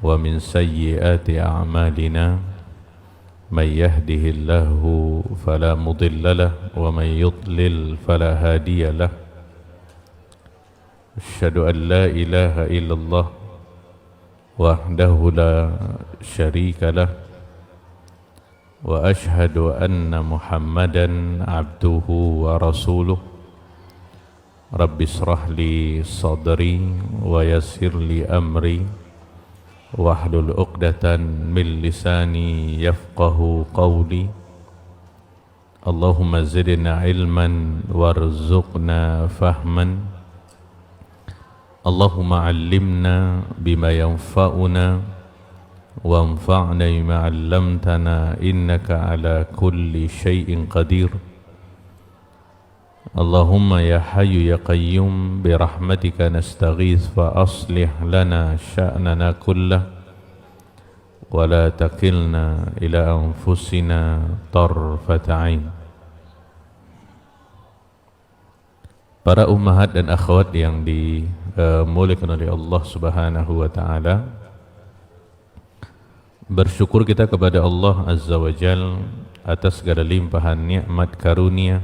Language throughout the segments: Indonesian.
ومن سيئات أعمالنا من يهده الله فلا مضل له ومن يضلل فلا هادي له أشهد أن لا إله إلا الله وحده لا شريك له وأشهد أن محمدا عبده ورسوله رب اشرح لي صدري ويسر لي أمري واحلل عقدة من لساني يفقه قولي اللهم زدنا علما وارزقنا فهما اللهم علمنا بما ينفعنا وانفعنا بما علمتنا إنك على كل شيء قدير اللهم يا حي يا قيوم برحمتك نستغيث فأصلح لنا شأننا كله ولا تكلنا إلى أنفسنا طرفة عين. Para ummahat dan akhwat yang dimuliakan oleh Allah Subhanahu wa taala, bersyukur kita kepada Allah Azza wa Jalla atas segala limpahan nikmat karunia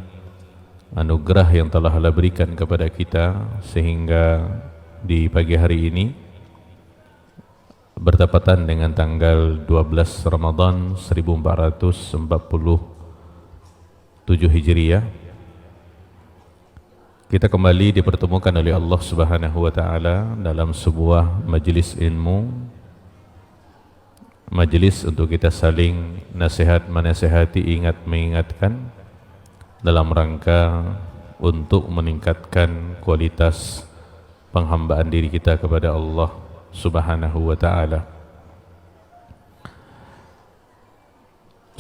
anugerah yang telah Allah berikan kepada kita sehingga di pagi hari ini bertepatan dengan tanggal 12 Ramadan 1447 Hijriah, kita kembali dipertemukan oleh Allah Subhanahu wa taala dalam sebuah majelis ilmu, majelis untuk kita saling nasihat menasihati, ingat mengingatkan dalam rangka untuk meningkatkan kualitas penghambaan diri kita kepada Allah Subhanahu wa taala.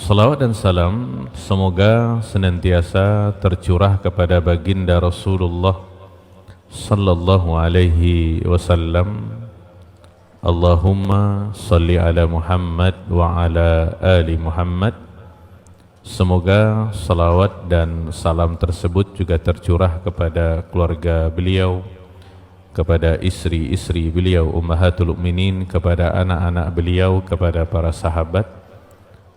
Salawat dan salam semoga senantiasa tercurah kepada baginda Rasulullah sallallahu alaihi wasallam. Allahumma salli ala Muhammad wa ala ali Muhammad. Semoga salawat dan salam tersebut juga tercurah kepada keluarga beliau, kepada istri-istri beliau ummahatul mukminin, kepada anak-anak beliau, kepada para sahabat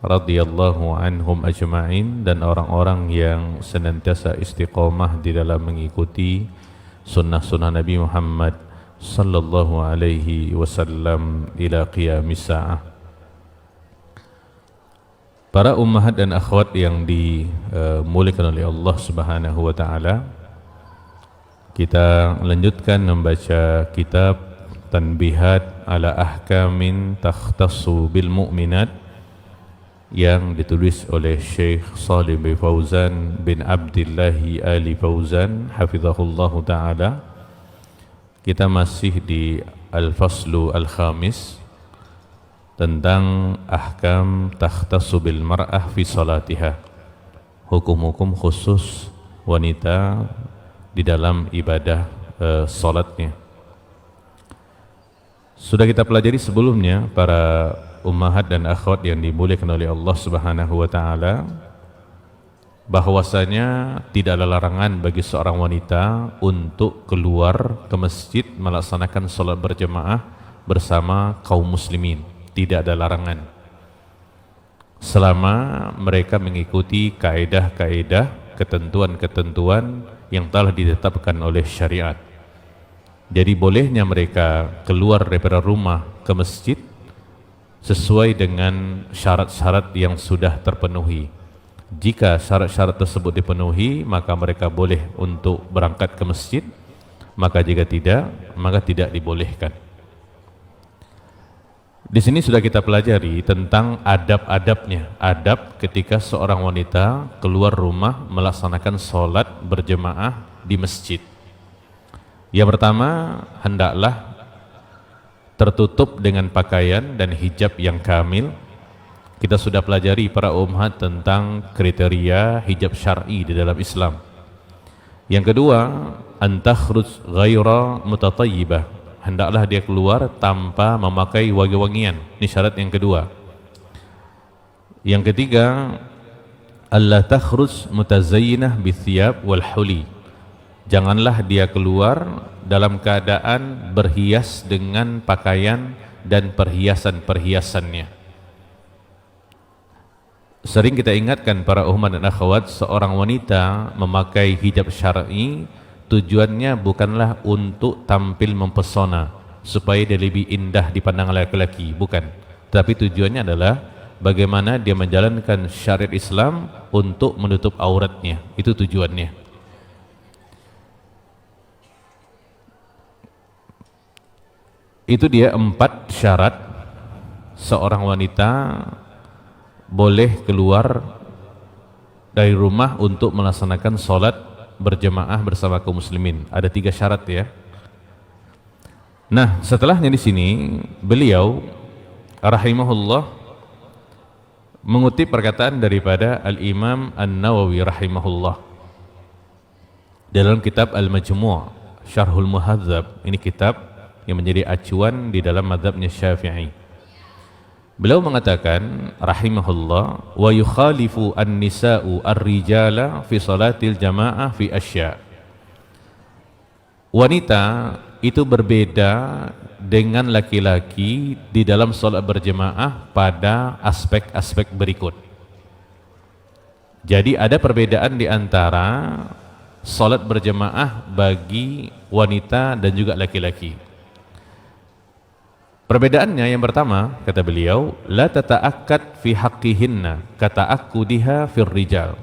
radhiyallahu anhum ajma'in, dan orang-orang yang senantiasa istiqomah di dalam mengikuti sunnah-sunnah Nabi Muhammad sallallahu alaihi wasallam ila qiyamis sa'ah. Para ummahat dan akhwat yang dimuliakan oleh Allah Subhanahu wa taala, kita lanjutkan membaca kitab Tanbihat ala Ahkamin Takhtassu bil Mu'minat yang ditulis oleh Syekh Shalih bin Fauzan bin Abdullah Ali Fauzan hafizahullahu taala. Kita masih di Al-Faslu Al-Khamis tentang ahkam takhtassu bil mar'ah fi salatiha, hukum-hukum khusus wanita di dalam ibadah salatnya. Sudah kita pelajari sebelumnya para ummahat dan akhwat yang dimuliakan oleh Allah Subhanahu wa taala, bahwasanya tidak ada larangan bagi seorang wanita untuk keluar ke masjid melaksanakan salat berjamaah bersama kaum muslimin. Tidak ada larangan selama mereka mengikuti kaedah-kaedah, ketentuan-ketentuan yang telah ditetapkan oleh syariat. Jadi bolehnya mereka keluar daripada rumah ke masjid sesuai dengan syarat-syarat yang sudah terpenuhi. Jika syarat-syarat tersebut dipenuhi, maka mereka boleh untuk berangkat ke masjid. Maka jika tidak, maka tidak dibolehkan. Di sini sudah kita pelajari tentang adab-adabnya, adab ketika seorang wanita keluar rumah melaksanakan sholat berjemaah di masjid. Yang pertama, hendaklah tertutup dengan pakaian dan hijab yang kamil. Kita sudah pelajari para ummahat tentang kriteria hijab syar'i di dalam Islam. Yang kedua, antakhruj ghaira mutatayyibah, hendaklah dia keluar tanpa memakai wangi-wangian. Ini syarat yang kedua. Yang ketiga, alla takhruj mutazayyinah bithiyab wal huli, janganlah dia keluar dalam keadaan berhias dengan pakaian dan perhiasan-perhiasannya. Sering kita ingatkan para umat dan akhwat, seorang wanita memakai hijab syar'i tujuannya bukanlah untuk tampil mempesona supaya dia lebih indah dipandang laki-laki, bukan. Tapi tujuannya adalah bagaimana dia menjalankan syariat Islam untuk menutup auratnya. Itu tujuannya. Itu dia 4 syarat seorang wanita boleh keluar dari rumah untuk melaksanakan sholat berjamaah bersama kaum muslimin. Ada 3 syarat ya. Nah, setelahnya di sini beliau rahimahullah mengutip perkataan daripada Al-Imam An-Nawawi rahimahullah dalam kitab Al-Majmu' Syarhul Muhadzab. Ini kitab yang menjadi acuan di dalam mazhabnya Syafi'i. Beliau mengatakan rahimahullah, wa yukhalifu an-nisa'u ar-rijala fi salatil jamaah fi asya. Wanita itu berbeda dengan laki-laki di dalam salat berjamaah pada aspek-aspek berikut. Jadi ada perbedaan di antara salat berjamaah bagi wanita dan juga laki-laki. Perbedaannya yang pertama, kata beliau, la tata'akkad fi haqqihinna kata'akkudiha fir rijal.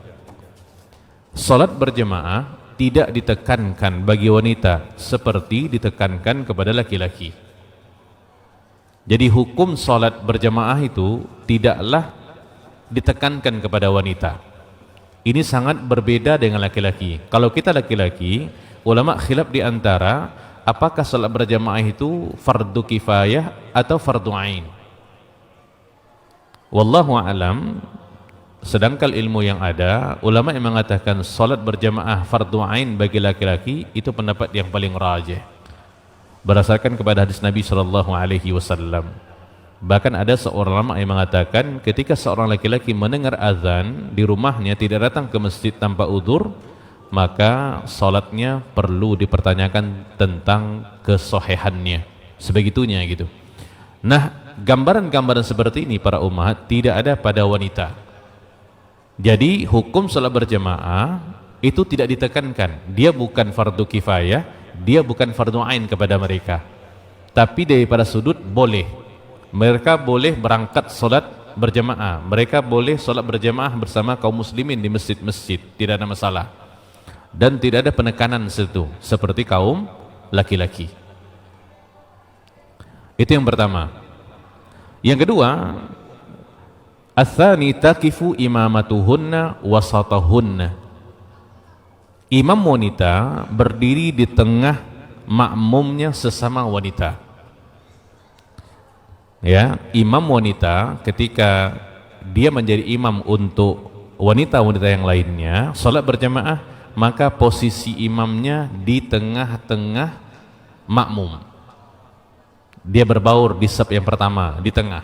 Salat berjamaah tidak ditekankan bagi wanita seperti ditekankan kepada laki-laki. Jadi hukum salat berjamaah itu tidaklah ditekankan kepada wanita. Ini sangat berbeda dengan laki-laki. Kalau kita laki-laki, ulama khilaf di antara apakah salat berjamaah itu fardu kifayah atau fardu ain. Wallahu a'lam. Sedangkan ilmu yang ada, ulama yang mengatakan salat berjamaah fardu ain bagi laki-laki, itu pendapat yang paling rajih berdasarkan kepada hadis Nabi sallallahu alaihi wasallam. Bahkan ada seorang ulama yang mengatakan ketika seorang laki-laki mendengar azan di rumahnya, tidak datang ke masjid tanpa udzur, maka salatnya perlu dipertanyakan tentang kesohihannya, sebegitunya gitu. Nah, gambaran-gambaran seperti ini para umat tidak ada pada wanita. Jadi hukum salat berjamaah itu tidak ditekankan. Dia bukan fardu kifayah, dia bukan fardu ain kepada mereka. Tapi daripada sudut boleh. Mereka boleh berangkat salat berjamaah. Mereka boleh salat berjamaah bersama kaum muslimin di masjid-masjid, tidak ada masalah. Dan tidak ada penekanan situ seperti kaum laki-laki. Itu yang pertama. Yang kedua, ats-tsani taqifu imamatuhunna wasatahunna. Imam wanita berdiri di tengah makmumnya sesama wanita. Ya, imam wanita ketika dia menjadi imam untuk wanita-wanita yang lainnya salat berjamaah, maka posisi imamnya di tengah-tengah makmum. Dia berbaur di saf yang pertama, di tengah.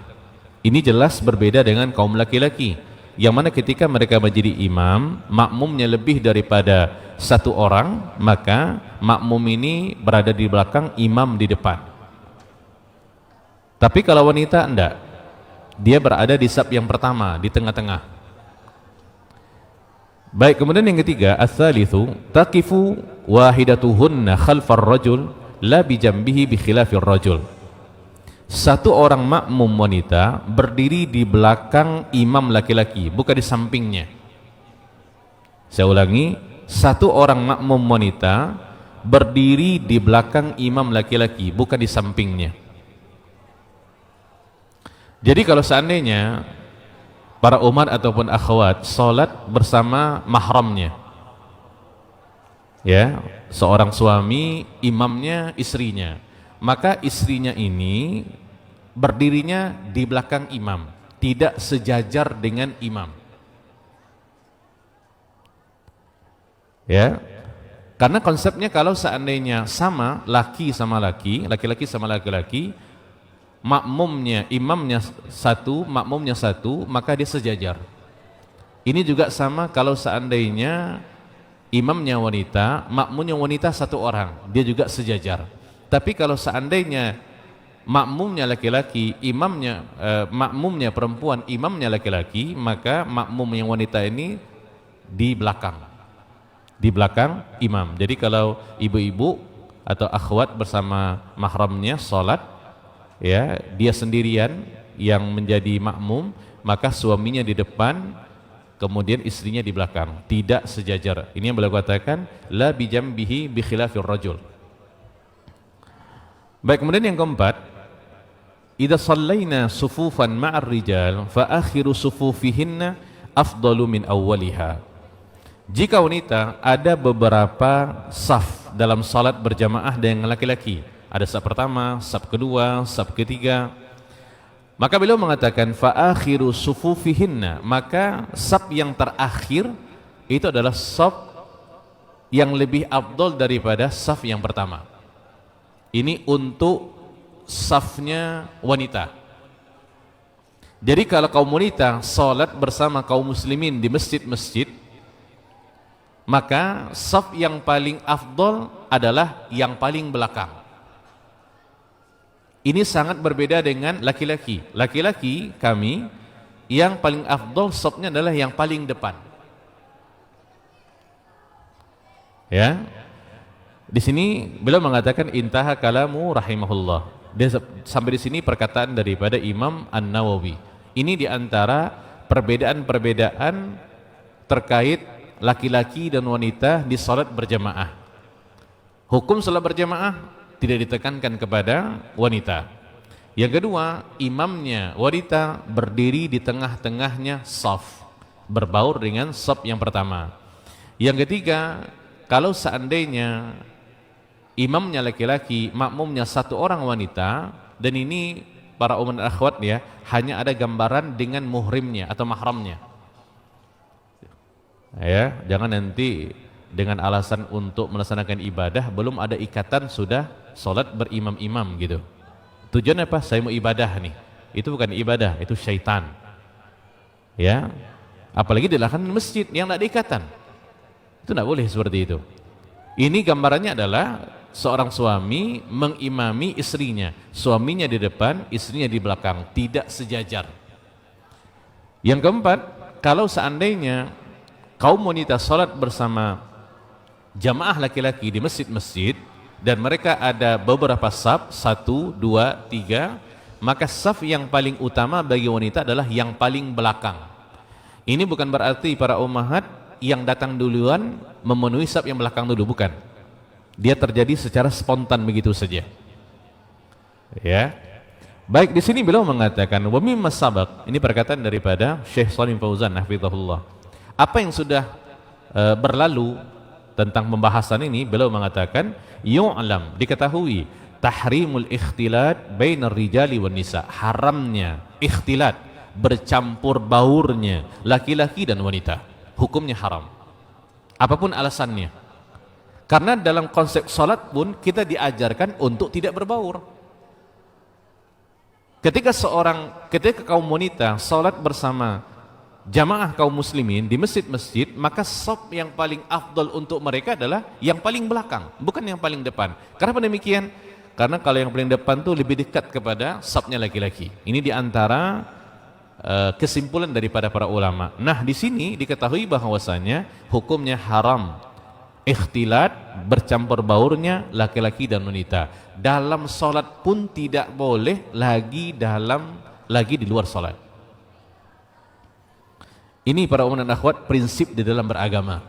Ini jelas berbeda dengan kaum laki-laki, yang mana ketika mereka menjadi imam, makmumnya lebih daripada 1 orang, maka makmum ini berada di belakang, imam di depan. Tapi kalau wanita enggak, dia berada di saf yang pertama, di tengah-tengah. Baik, kemudian yang ketiga, ats-tsalitsu taqifu wahidatuhunna khalfar rajul la bi jambihi bi khilafir rajul. 1 orang makmum wanita berdiri di belakang imam laki-laki, bukan di sampingnya. Saya ulangi, 1 orang makmum wanita berdiri di belakang imam laki-laki, bukan di sampingnya. Jadi kalau seandainya para umat ataupun akhwat salat bersama mahramnya, ya, seorang suami imamnya istrinya, maka istrinya ini berdirinya di belakang imam, tidak sejajar dengan imam. Ya, karena konsepnya kalau seandainya sama laki sama laki, laki-laki sama laki-laki, makmumnya, imamnya 1, makmumnya 1, maka dia sejajar. Ini juga sama kalau seandainya imamnya wanita, makmumnya wanita 1 orang, dia juga sejajar. Tapi kalau seandainya makmumnya laki-laki, makmumnya perempuan, imamnya laki-laki, maka makmum yang wanita ini di belakang imam. Jadi kalau ibu-ibu atau akhwat bersama mahramnya salat, ya, dia sendirian yang menjadi makmum, maka suaminya di depan, kemudian istrinya di belakang, tidak sejajar. Ini yang beliau katakan la bijambihi bi khilafir rajul. Baik, kemudian yang keempat, idza shallaina sufufan ma'ar rijal fa akhiru sufufihinna afdalu min awwaliha. Jika wanita ada beberapa saf dalam salat berjamaah dengan laki-laki, ada saf pertama, saf kedua, saf ketiga, maka beliau mengatakan fa akhiru sufufihinna, maka saf yang terakhir itu adalah saf yang lebih afdal daripada saf yang pertama. Ini untuk safnya wanita. Jadi kalau kaum wanita salat bersama kaum muslimin di masjid-masjid, maka saf yang paling afdal adalah yang paling belakang. Ini sangat berbeda dengan laki-laki. Laki-laki kami yang paling afdal safnya adalah yang paling depan. Ya. Di sini beliau mengatakan intaha kalamu rahimahullah. Dia sampai di sini perkataan daripada Imam An-Nawawi. Ini diantara perbedaan-perbedaan terkait laki-laki dan wanita di salat berjamaah. Hukum salat berjamaah tidak ditekankan kepada wanita. Yang kedua, imamnya wanita berdiri di tengah-tengahnya saf, berbaur dengan saf yang pertama. Yang ketiga, kalau seandainya imamnya laki-laki, makmumnya satu orang wanita, dan ini para umat akhwat ya, hanya ada gambaran dengan muhrimnya atau mahramnya. Ya, jangan nanti dengan alasan untuk melaksanakan ibadah belum ada ikatan sudah salat berimam-imam gitu. Tujuan apa? Saya mau ibadah nih. Itu bukan ibadah, itu syaitan. Ya. Apalagi dilakukan di masjid yang tidak ada ikatan. Itu tidak boleh seperti itu. Ini gambarannya adalah seorang suami mengimami istrinya, suaminya di depan, istrinya di belakang, tidak sejajar. Yang keempat, kalau seandainya kaum wanita salat bersama jamaah laki-laki di masjid-masjid dan mereka ada beberapa saf, 1, 2, 3, maka saf yang paling utama bagi wanita adalah yang paling belakang. Ini bukan berarti para ummahat yang datang duluan memenuhi saf yang belakang dulu, bukan. Dia terjadi secara spontan begitu saja. Ya. Baik, di sini beliau mengatakan wa mimma sabaq, ini perkataan daripada Syekh Shalih Fauzan hafizahullah. Apa yang sudah berlalu tentang pembahasan ini, beliau mengatakan yu'lam, diketahui tahrimul ikhtilat bainar rijali wan nisa, haramnya ikhtilat, bercampur baurnya laki-laki dan wanita, hukumnya haram apapun alasannya. Karena dalam konsep salat pun kita diajarkan untuk tidak berbaur. Ketika kaum wanita salat bersama jamaah kaum muslimin di masjid-masjid, maka saf yang paling afdal untuk mereka adalah yang paling belakang, bukan yang paling depan. Kenapa demikian? Karena kalau yang paling depan itu lebih dekat kepada safnya laki-laki. Ini diantara kesimpulan daripada para ulama. Nah, di sini diketahui bahwasanya hukumnya haram ikhtilat, bercampur baurnya laki-laki dan wanita. Dalam salat pun tidak boleh, lagi di luar salat. Ini para umat dan akhwat prinsip di dalam beragama.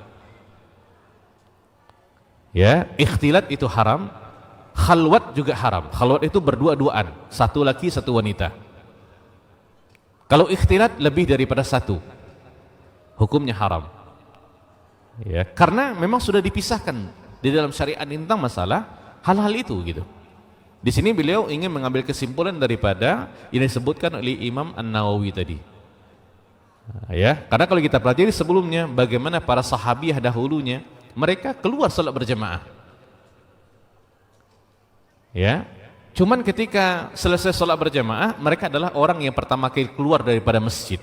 Ya, ikhtilat itu haram, khalwat juga haram. Khalwat itu berdua-duaan, satu laki satu wanita. Kalau ikhtilat lebih daripada satu, hukumnya haram. Ya, karena memang sudah dipisahkan di dalam syariat tentang masalah hal-hal itu gitu. Di sini beliau ingin mengambil kesimpulan daripada yang disebutkan oleh Imam An-Nawawi tadi. Ya, karena kalau kita pelajari sebelumnya bagaimana para sahabiah dahulunya mereka keluar salat berjamaah. Ya, cuman ketika selesai salat berjamaah mereka adalah orang yang pertama kali keluar daripada masjid.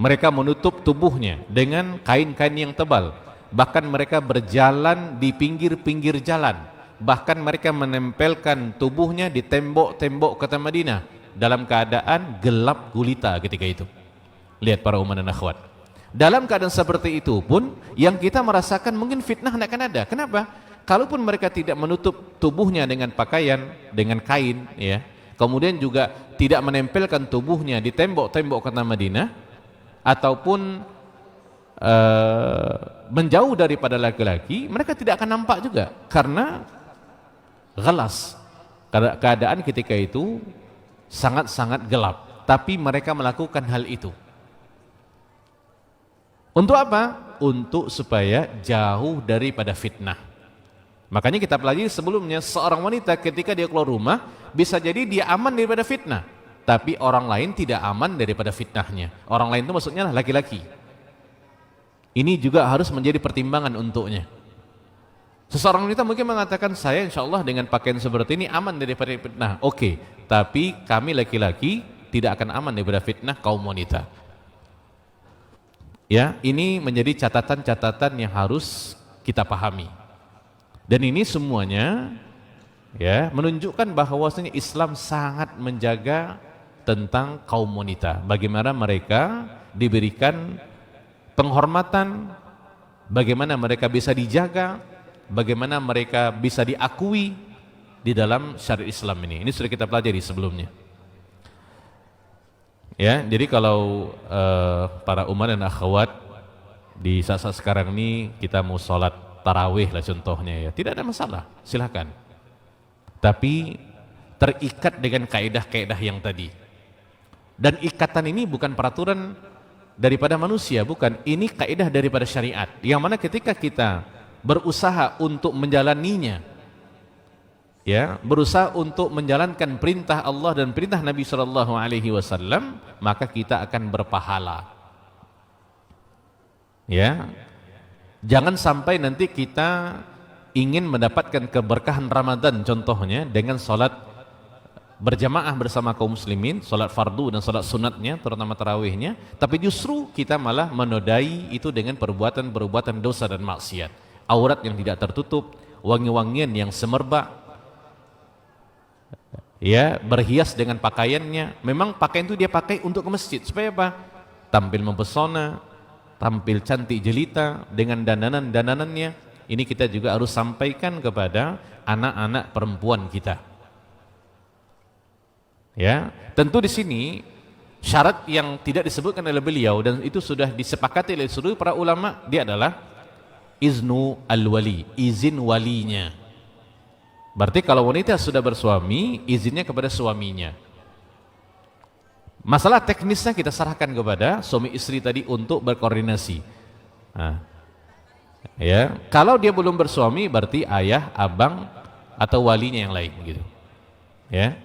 Mereka menutup tubuhnya dengan kain-kain yang tebal. Bahkan mereka berjalan di pinggir-pinggir jalan bahkan mereka menempelkan tubuhnya di tembok-tembok kota Madinah dalam keadaan gelap gulita ketika itu. Lihat para umat dan akhwat, dalam keadaan seperti itu pun yang kita merasakan mungkin fitnah akan ada. Kenapa? Kalaupun mereka tidak menutup tubuhnya dengan pakaian, dengan kain, ya, kemudian juga tidak menempelkan tubuhnya di tembok-tembok kota Madinah, ataupun menjauh daripada laki-laki, mereka tidak akan nampak juga, karena gelas, keadaan ketika itu sangat-sangat gelap, tapi mereka melakukan hal itu. Untuk apa? Untuk supaya jauh daripada fitnah. Makanya kita pelajari sebelumnya, seorang wanita ketika dia keluar rumah, bisa jadi dia aman daripada fitnah, tapi orang lain tidak aman daripada fitnahnya. Orang lain itu maksudnya laki-laki. Ini juga harus menjadi pertimbangan untuknya. Seseorang wanita mungkin mengatakan, saya insya Allah dengan pakaian seperti ini aman daripada fitnah. Oke, tapi kami laki-laki tidak akan aman daripada fitnah kaum wanita. Ya, ini menjadi catatan-catatan yang harus kita pahami. Dan ini semuanya ya menunjukkan bahwasanya Islam sangat menjaga tentang kaum wanita. Bagaimana mereka diberikan penghormatan, bagaimana mereka bisa dijaga, bagaimana mereka bisa diakui di dalam syariat Islam ini. Ini sudah kita pelajari sebelumnya. Ya, jadi kalau para umat dan akhwat di saat-saat sekarang ini kita mau sholat tarawih lah contohnya, ya tidak ada masalah, silakan. Tapi terikat dengan kaidah-kaidah yang tadi. Dan ikatan ini bukan peraturan daripada manusia, bukan. Ini kaidah daripada syariat, yang mana ketika kita berusaha untuk menjalaninya, ya, berusaha untuk menjalankan perintah Allah dan perintah Nabi SAW, maka kita akan berpahala. Ya, jangan sampai nanti kita ingin mendapatkan keberkahan Ramadan contohnya dengan sholat berjamaah bersama kaum muslimin, sholat fardu dan sholat sunatnya, terutama tarawihnya, tapi justru kita malah menodai itu dengan perbuatan-perbuatan dosa dan maksiat. Aurat yang tidak tertutup, wangi-wangian yang semerbak, ya, berhias dengan pakaiannya. Memang pakaian itu dia pakai untuk ke masjid supaya apa? Tampil mempesona, tampil cantik jelita dengan dandanan-dandanannya. Ini kita juga harus sampaikan kepada anak-anak perempuan kita. Ya, tentu di sini syarat yang tidak disebutkan oleh beliau dan itu sudah disepakati oleh seluruh para ulama, dia adalah iznu al-wali, izin walinya. Berarti kalau wanita sudah bersuami, izinnya kepada suaminya. Masalah teknisnya kita serahkan kepada suami istri tadi untuk berkoordinasi. Nah, ya, kalau dia belum bersuami berarti ayah, abang atau walinya yang lain gitu. Ya.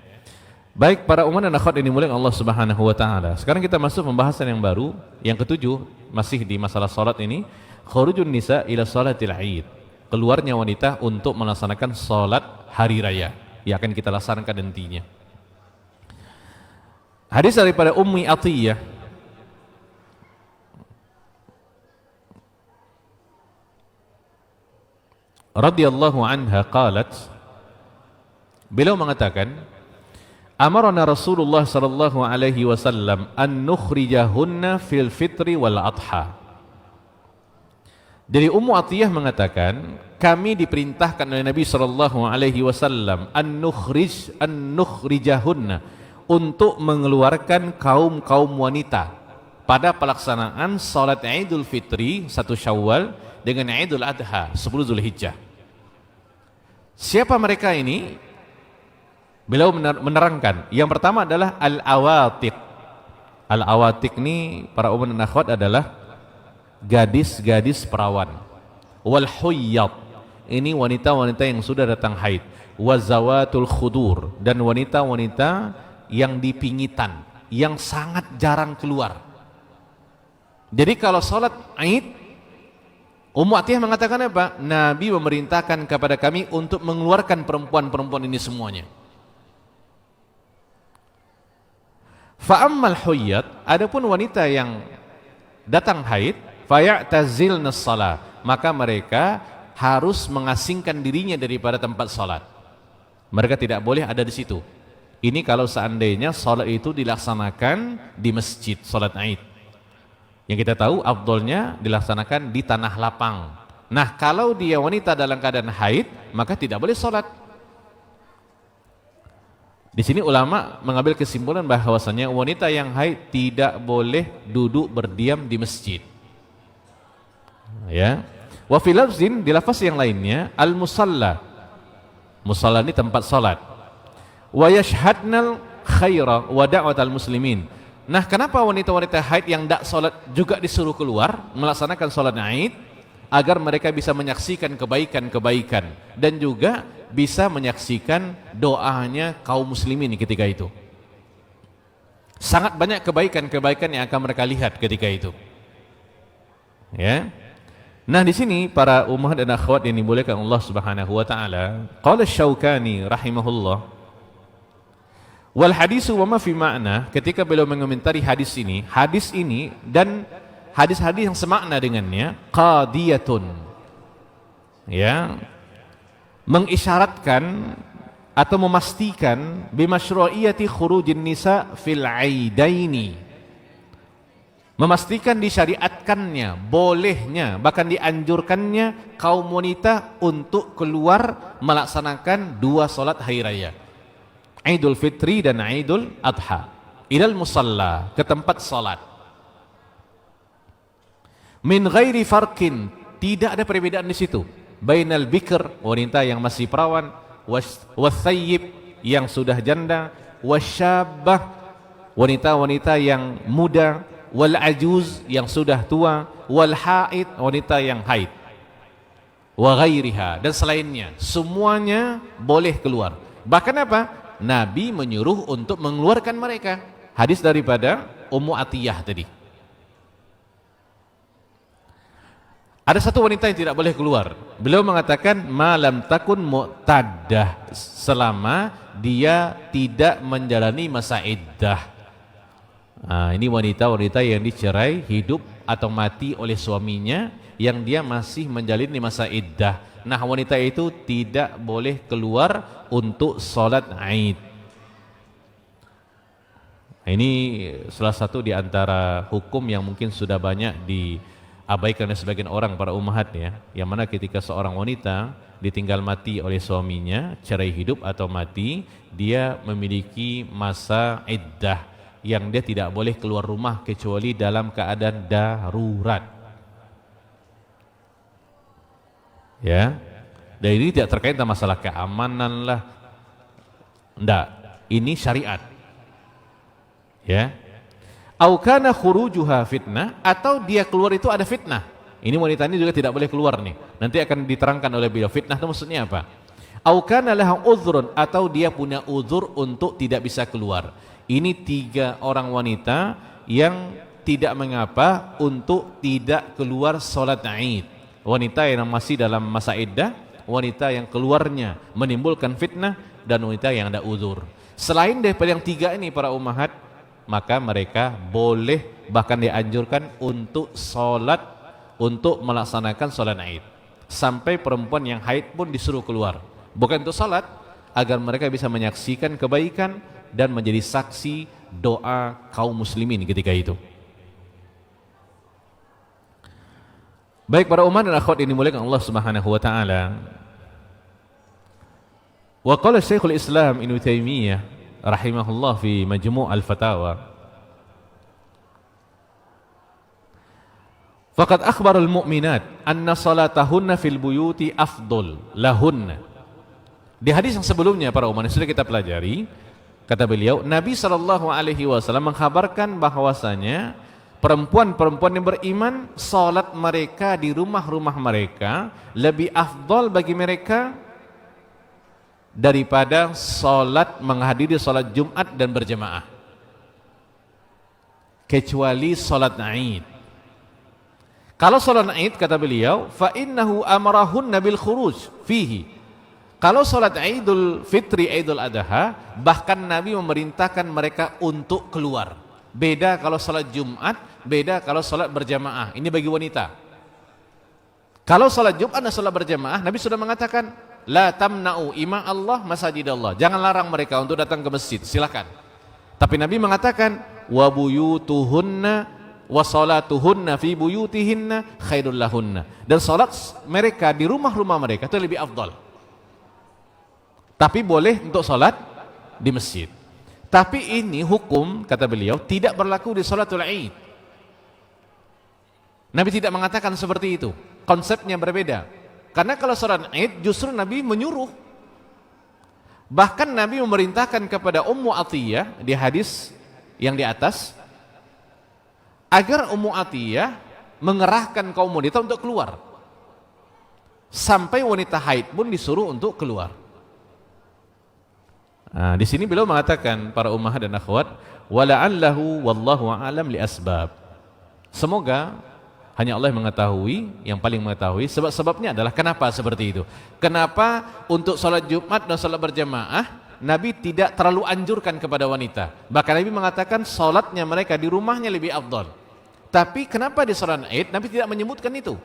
Baik para umat dan akhwat ini mulia Allah Subhanahu wa taala. Sekarang kita masuk pembahasan yang baru, yang ketujuh, masih di masalah salat ini, khurujun nisa ila salatil Id. Keluarnya wanita untuk melaksanakan salat hari raya yang akan kita laksanakan nantinya. Hadis daripada Ummi Atiyah radhiyallahu anha qalat, beliau mengatakan, amarna Rasulullah sallallahu alaihi wasallam an nukhrijahunna fil fitri wal adha. Dari Ummu Atiyah mengatakan, kami diperintahkan oleh Nabi sallallahu alaihi wasallam an nukhrijahunna, untuk mengeluarkan kaum wanita pada pelaksanaan salat Idul Fitri 1 Syawal dengan Idul Adha 10 Zulhijjah. Siapa mereka ini? Beliau menerangkan, yang pertama adalah al-awatiq. Al-awatiq ini para umat dan akhwat adalah gadis-gadis perawan. Wal huyyad, ini wanita-wanita yang sudah datang haid. Wazawatul khudur, dan wanita-wanita yang di pingitan, yang sangat jarang keluar. Jadi kalau salat Id, Ummu Atiyah mengatakan apa? Nabi memerintahkan kepada kami untuk mengeluarkan perempuan-perempuan ini semuanya. Fa'ammal huyyat, adapun wanita yang datang haid, fayatazilna shalah, maka mereka harus mengasingkan dirinya daripada tempat sholat. Mereka tidak boleh ada di situ. Ini kalau seandainya sholat itu dilaksanakan di masjid, sholat Id. Yang kita tahu afdolnya dilaksanakan di tanah lapang. Nah, kalau dia wanita dalam keadaan haid, maka tidak boleh sholat. Di sini ulama mengambil kesimpulan bahwasanya wanita yang haid tidak boleh duduk berdiam di masjid. Ya. Wa fi lafzin, di lafaz yang lainnya, al-musalla. Musalla ini tempat salat. Wa yashhadnal khaira wa da'watal muslimin. Nah, kenapa wanita-wanita haid yang tidak salat juga disuruh keluar melaksanakan salat Id? Agar mereka bisa menyaksikan kebaikan-kebaikan dan juga bisa menyaksikan doanya kaum muslimin ketika itu. Sangat banyak kebaikan-kebaikan yang akan mereka lihat ketika itu. Ya. Nah, di sini para ummahat dan akhwat yang dimuliakan Allah Subhanahu wa taala, qala Syaukani rahimahullah, wal hadisu wa ma fi ma'na, ketika beliau mengomentari hadis ini dan hadis-hadis yang semakna dengannya, qadiyatun, ya, mengisyaratkan atau memastikan bimasyru'iyati khurujin nisa fil aidaini, memastikan disyariatkannya, bolehnya, bahkan dianjurkannya kaum wanita untuk keluar melaksanakan dua salat hari raya, Idul Fitri dan Idul Adha, ilal musalla, ke tempat salat. Min ghairi farqin, tidak ada perbedaan di situ. Bainal bikr, wanita yang masih perawan, wasayyib, yang sudah janda, wasyabah, wanita-wanita yang muda, wal ajuz, yang sudah tua, wal haid, wanita yang haid, wa ghairiha, dan selainnya, semuanya boleh keluar. Bahkan apa? Nabi menyuruh untuk mengeluarkan mereka. Hadis daripada Ummu Atiyah tadi. Ada satu wanita yang tidak boleh keluar. Beliau mengatakan malam takun mu'taddah, selama dia tidak menjalani masa iddah. Nah, ini wanita-wanita yang dicerai, hidup atau mati oleh suaminya, yang dia masih menjalani masa iddah. Nah, wanita itu tidak boleh keluar untuk sholat Id. Ini salah satu di antara hukum yang mungkin sudah banyak diabaikan oleh sebagian orang, para ummahat ya, yang mana ketika seorang wanita ditinggal mati oleh suaminya, cerai hidup atau mati, dia memiliki masa iddah yang dia tidak boleh keluar rumah kecuali dalam keadaan darurat. Ya, dan ini tidak terkait dengan masalah keamanan lah, enggak, ini syariat. Ya, au kana khurujuha fitnah, atau dia keluar itu ada fitnah. Ini wanita ini juga tidak boleh keluar nih. Nanti akan diterangkan oleh beliau fitnah itu maksudnya apa. Au kana laha udhrun, atau dia punya uzur untuk tidak bisa keluar. Ini 3 orang wanita yang tidak mengapa untuk tidak keluar salat Id. Wanita yang masih dalam masa iddah, wanita yang keluarnya menimbulkan fitnah, dan wanita yang ada uzur. Selain daripada yang 3 ini, para ummahat, maka mereka boleh, bahkan dianjurkan untuk sholat, untuk melaksanakan sholat Id. Sampai perempuan yang haid pun disuruh keluar, bukan untuk sholat, agar mereka bisa menyaksikan kebaikan dan menjadi saksi doa kaum muslimin ketika itu. Baik para umat dan akhwat ini dimuliakan Allah Subhanahu wa taala. Wa qala Syekhul Islam Ibnu Taimiyah rahimahullah fi Majmu' al-Fatawa, faqad akhbarul mu'minat anna salatahunna fil buyuti afdol lahunna. Di hadis yang sebelumnya para umat sudah kita pelajari, kata beliau, Nabi SAW mengkhabarkan bahwasanya perempuan-perempuan yang beriman, salat mereka di rumah-rumah mereka lebih afdal bagi mereka daripada salat menghadiri salat Jumat dan berjamaah, kecuali salat Id. Kalau salat Id, kata beliau, fa innahu amarahunna bil khuruj fihi. Kalau salat Idul Fitri, Idul Adha, bahkan Nabi memerintahkan mereka untuk keluar. Beda kalau salat Jumat, beda kalau salat berjamaah. Ini bagi wanita. Kalau salat Jumat dan salat berjamaah, Nabi sudah mengatakan, la tamna'u ima Allah masajidallah. Jangan larang mereka untuk datang ke masjid, silakan. Tapi Nabi mengatakan, wa buyutuhunna wa salatuhunna fi buyutihinna khairul lahunna. Dan salat mereka di rumah-rumah mereka itu lebih afdal. Tapi boleh untuk salat di masjid. Tapi ini hukum, kata beliau, tidak berlaku di salatul Id. Nabi tidak mengatakan seperti itu. Konsepnya berbeda. Karena kalau salat Id justru Nabi menyuruh. Bahkan Nabi memerintahkan kepada Ummu Atiyah di hadis yang di atas agar Ummu Atiyah mengerahkan kaum wanita untuk keluar. Sampai wanita haid pun disuruh untuk keluar. Nah, di sini beliau mengatakan para ummahat dan akhwat, wala'allahu wallahu a'lam li asbab. Semoga hanya Allah yang mengetahui, yang paling mengetahui sebab-sebabnya adalah kenapa seperti itu. Kenapa untuk salat Jumat dan salat berjamaah Nabi tidak terlalu anjurkan kepada wanita. Bahkan Nabi mengatakan salatnya mereka di rumahnya lebih afdal. Tapi kenapa di salat Id Nabi tidak menyebutkan itu?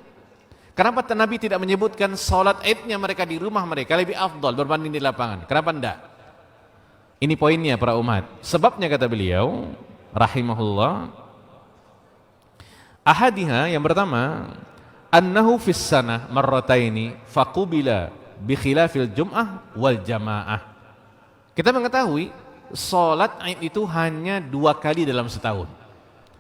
Kenapa Nabi tidak menyebutkan salat Idnya mereka di rumah mereka lebih afdal berbanding di lapangan? Kenapa enggak? Ini poinnya para umat. Sebabnya kata beliau rahimahullah, ahadiha yang pertama, annahu fis sanah marrataini faqubila bi khilafil jum'ah wal jamaah. Kita mengetahui salat Id itu hanya 2 kali dalam setahun.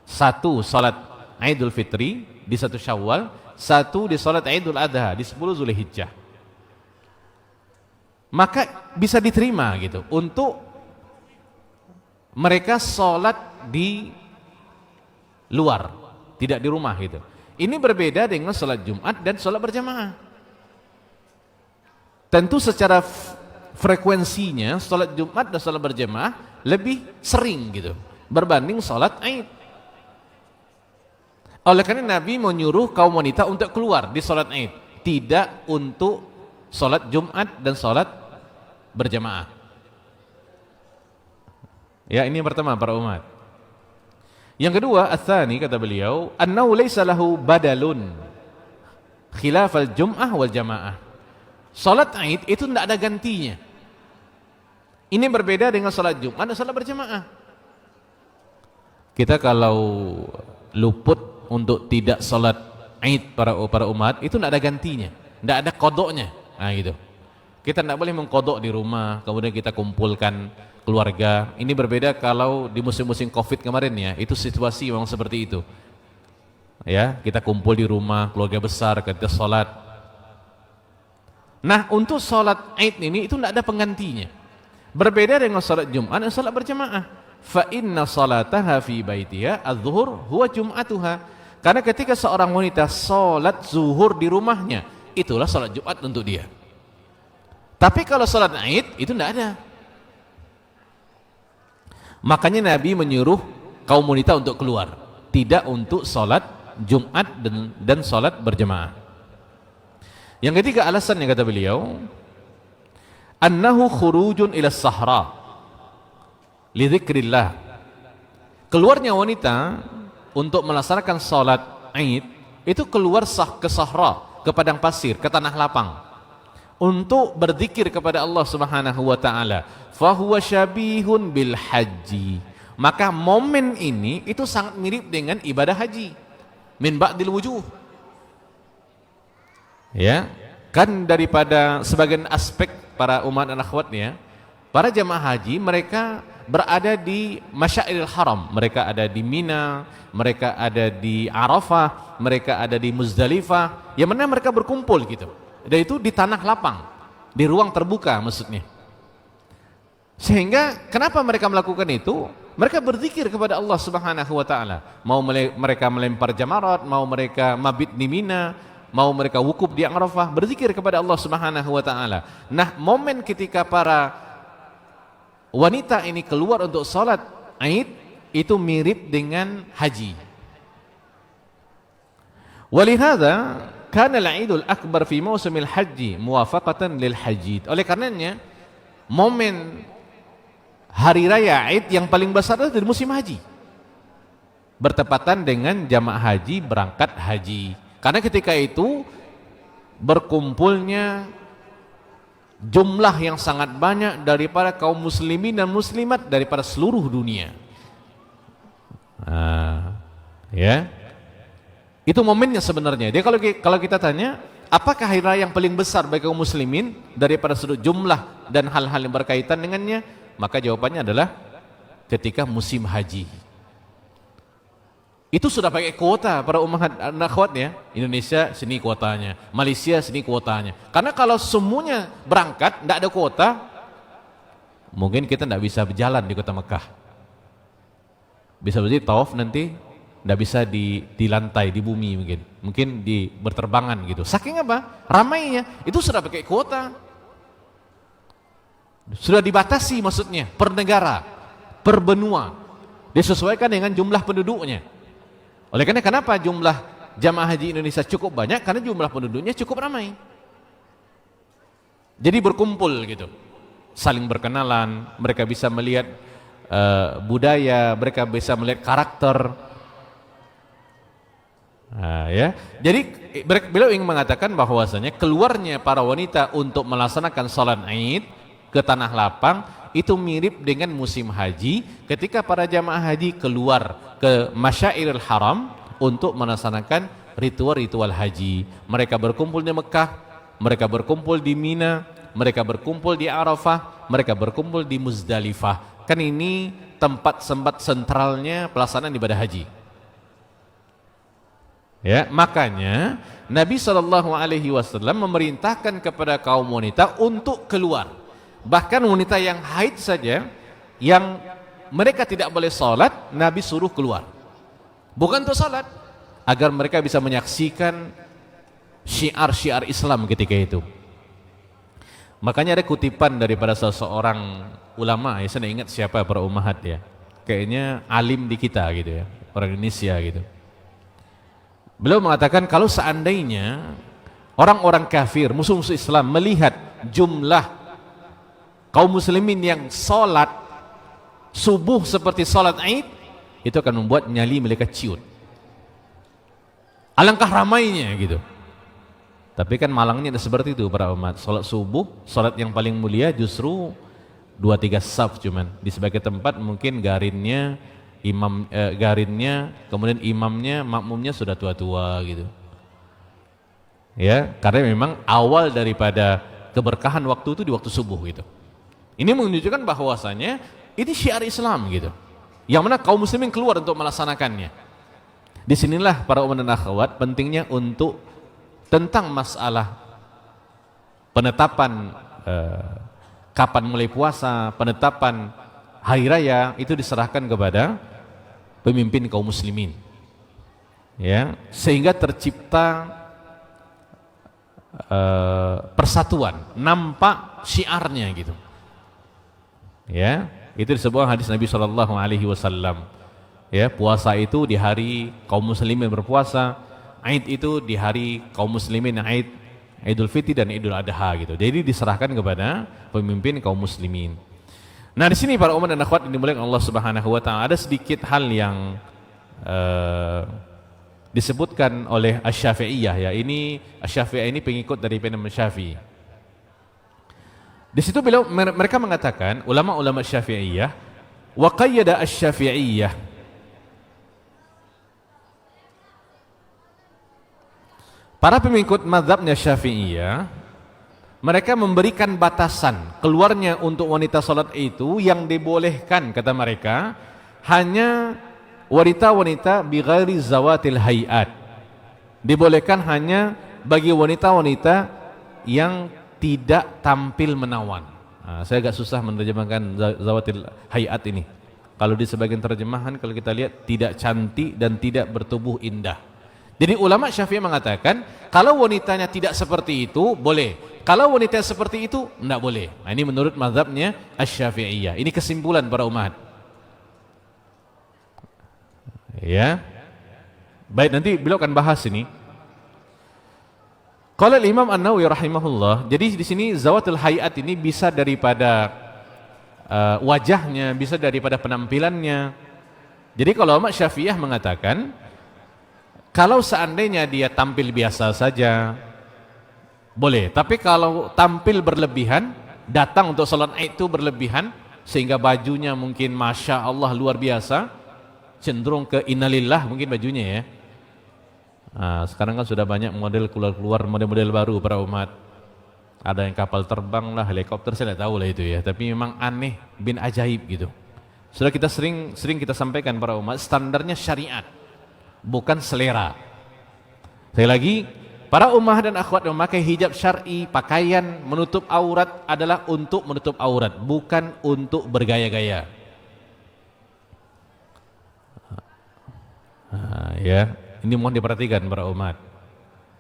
Satu salat Idul Fitri di 1 Syawal, satu di salat Idul Adha di 10 Zulhijjah. Maka bisa diterima gitu untuk mereka salat di luar, tidak di rumah gitu. Ini berbeda dengan salat Jumat dan salat berjamaah. Tentu secara frekuensinya salat Jumat dan salat berjamaah lebih sering gitu berbanding salat Id. Oleh karena Nabi menyuruh kaum wanita untuk keluar di salat Id, tidak untuk salat Jumat dan salat berjamaah. Ya, ini yang pertama para umat. Yang kedua, ats-tsani kata beliau, annahu laisa lahu badalun khilafal jum'ah wal jamaah. Salat Id itu tidak ada gantinya. Ini berbeda dengan salat Jumat dan salat berjamaah. Kita kalau luput untuk tidak salat Id para umat itu tidak ada gantinya, tidak ada kodoknya. Nah gitu. Kita tidak boleh mengkodok di rumah, kemudian kita kumpulkan keluarga. Ini berbeda kalau di musim-musim Covid kemarin ya, itu situasi memang seperti itu. Ya, kita kumpul di rumah, keluarga besar, kita sholat. Nah, untuk sholat Id ini itu tidak ada penggantinya. Berbeda dengan sholat Jumat dan sholat berjamaah. Fa inna sholataha fi baitiha adz-zuhur huwa jum'atuha. Karena ketika seorang wanita sholat zuhur di rumahnya, itulah sholat Jumat untuk dia. Tapi kalau sholat Id itu tidak ada. Makanya Nabi menyuruh kaum wanita untuk keluar, tidak untuk sholat Jumat dan sholat berjamaah. Yang ketiga alasannya kata beliau, annahu khurujun ila sahra li dzikrillah. Keluarnya wanita untuk melaksanakan sholat Id itu keluar ke sahra, ke padang pasir, ke tanah lapang, untuk berzikir kepada Allah Subhanahu wa taala. Fa huwa syabihun bil haji. Maka momen ini itu sangat mirip dengan ibadah haji. Min ba'dil wujuh. Ya, kan daripada sebagian aspek para umat dan akhwatnya, para jamaah haji mereka berada di Masyairil Haram, mereka ada di Mina, mereka ada di Arafah, mereka ada di Muzdalifah, yang mana mereka berkumpul gitu. Dan itu di tanah lapang, di ruang terbuka maksudnya. Sehingga kenapa mereka melakukan itu? Mereka berzikir kepada Allah Subhanahu wa taala. Mau mereka melempar jamarat, mau mereka mabit di Mina, mau mereka wukuf di Arafah, berzikir kepada Allah Subhanahu wa taala. Nah, momen ketika para wanita ini keluar untuk salat Id itu mirip dengan haji. Walihada kana al-Idul Akbar fi mausimil haji muwafaqatan lil hajid. Oleh karenanya momen hari raya Id yang paling besar adalah di musim haji, bertepatan dengan jamaah haji berangkat haji. Karena ketika itu berkumpulnya jumlah yang sangat banyak daripada kaum muslimin dan muslimat daripada seluruh dunia. Ya, itu momennya sebenarnya. Dia kalau kita tanya, apakah hari raya yang paling besar bagi kaum muslimin daripada sudut jumlah dan hal-hal yang berkaitan dengannya, maka jawabannya adalah ketika musim haji. Itu sudah pakai kuota para ummahat dan akhwat ya. Indonesia sini kuotanya, Malaysia sini kuotanya. Karena kalau semuanya berangkat tidak ada kuota, mungkin kita tidak bisa berjalan di kota Mekah. Bisa berarti tawaf nanti tidak bisa di lantai, di bumi mungkin di berterbangan gitu. Saking apa? Ramainya. Itu sudah pakai kuota. Sudah dibatasi maksudnya per negara, per benua. Disesuaikan dengan jumlah penduduknya. Oleh karena kenapa jumlah jamaah haji Indonesia cukup banyak? Karena jumlah penduduknya cukup ramai. Jadi berkumpul gitu, saling berkenalan, mereka bisa melihat budaya, mereka bisa melihat karakter. Ya. Jadi beliau ingin mengatakan bahwasanya keluarnya para wanita untuk melaksanakan salat Id ke tanah lapang itu mirip dengan musim haji ketika para jamaah haji keluar ke Masyairil Haram untuk melaksanakan ritual-ritual haji. Mereka berkumpul di Mekah, mereka berkumpul di Mina, mereka berkumpul di Arafah, mereka berkumpul di Muzdalifah. Kan ini tempat sentralnya pelaksanaan ibadah haji. Ya, makanya Nabi SAW memerintahkan kepada kaum wanita untuk keluar. Bahkan wanita yang haid saja, yang mereka tidak boleh salat, Nabi suruh keluar. Bukan untuk salat, agar mereka bisa menyaksikan syiar-syiar Islam ketika itu. Makanya ada kutipan daripada seseorang ulama, ya saya tidak ingat siapa para ummahat ya. Kayaknya alim di kita gitu ya, orang Indonesia gitu. Beliau mengatakan kalau seandainya orang-orang kafir, musuh-musuh Islam melihat jumlah kaum muslimin yang salat subuh seperti salat Id, itu akan membuat nyali mereka ciut. Alangkah ramainya gitu. Tapi kan malangnya ada seperti itu para umat. Salat subuh, salat yang paling mulia justru 2-3 saf cuman. Di sebagian tempat mungkin garinnya kemudian imamnya, makmumnya sudah tua-tua gitu. Ya, karena memang awal daripada keberkahan waktu itu di waktu subuh gitu. Ini menunjukkan bahwasanya ini syiar Islam gitu. Yang mana kaum muslimin keluar untuk melaksanakannya. Disinilah para umat dan akhwat pentingnya untuk tentang masalah penetapan kapan mulai puasa, penetapan hari raya itu diserahkan kepada pemimpin kaum muslimin. Ya, sehingga tercipta persatuan, nampak syiarnya gitu. Ya, itu disebut hadis Nabi SAW. Ya, puasa itu di hari kaum muslimin berpuasa, Aid itu di hari kaum muslimin Aid, Idul Fitri dan Idul Adha gitu. Jadi diserahkan kepada pemimpin kaum muslimin. Nah, di sini para umat dan akhwat yang dimuliakan Allah Subhanahu wa taala, ada sedikit hal yang disebutkan oleh Asy-Syafi'iyah ya. Ini Asy-Syafi'iyah ini pengikut dari Imam Syafi'i. Di situ mereka mengatakan, ulama-ulama Syafi'iyah, wa qayyada asy-Syafi'iyah, para pengikut mazhabnya Syafi'iyah, mereka memberikan batasan keluarnya untuk wanita salat itu yang dibolehkan kata mereka hanya wanita-wanita bi ghairi zawatil hayat. Dibolehkan hanya bagi wanita-wanita yang tidak tampil menawan. Saya agak susah menerjemahkan zawatil hayat ini. Kalau di sebagian terjemahan kalau kita lihat tidak cantik dan tidak bertubuh indah. Jadi ulama Syafi'i mengatakan kalau wanitanya tidak seperti itu boleh. Kalau wanita seperti itu tidak boleh. Nah, ini menurut mazhabnya Asy-Syafi'iyah. Ini kesimpulan para umat. Ya. Baik, nanti beliau akan bahas ini. Qala Imam An-Nawawi rahimahullah, jadi di sini zawatul hayat ini bisa daripada wajahnya, bisa daripada penampilannya. Jadi kalau ulama Syafi'iyah mengatakan kalau seandainya dia tampil biasa saja, boleh. Tapi kalau tampil berlebihan, datang untuk salat Id itu berlebihan, sehingga bajunya mungkin Masya Allah luar biasa, cenderung ke innalillah mungkin bajunya ya. Nah, sekarang kan sudah banyak model keluar model-model baru para umat. Ada yang kapal terbang lah, helikopter, saya tidak tahu lah itu ya. Tapi memang aneh bin ajaib gitu. Sudah kita sering kita sampaikan para umat, standarnya syariat, bukan selera. Sekali lagi, para ummah dan akhwat memakai hijab syar'i, pakaian menutup aurat adalah untuk menutup aurat, bukan untuk bergaya-gaya. Ya, ini mohon diperhatikan para umat.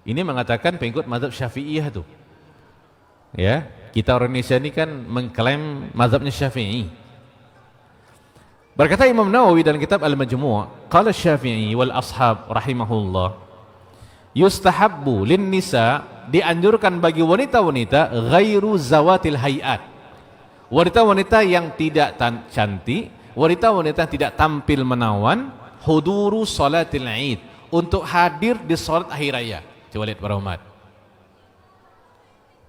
Ini mengatakan pengikut mazhab Syafi'iyah tuh. Ya, kita orang Indonesia ini kan mengklaim mazhabnya Syafi'i. Berkata Imam Nawawi dalam kitab Al-Majmu', qala Syafi'i wal ashab rahimahullah, yustahabbu lin nisa, dianjurkan bagi wanita-wanita ghairu zawatil hayat, wanita-wanita yang tidak cantik, wanita-wanita tidak tampil menawan, huduru salatil Id, untuk hadir di salat akhir raya. Coba lihat para umat.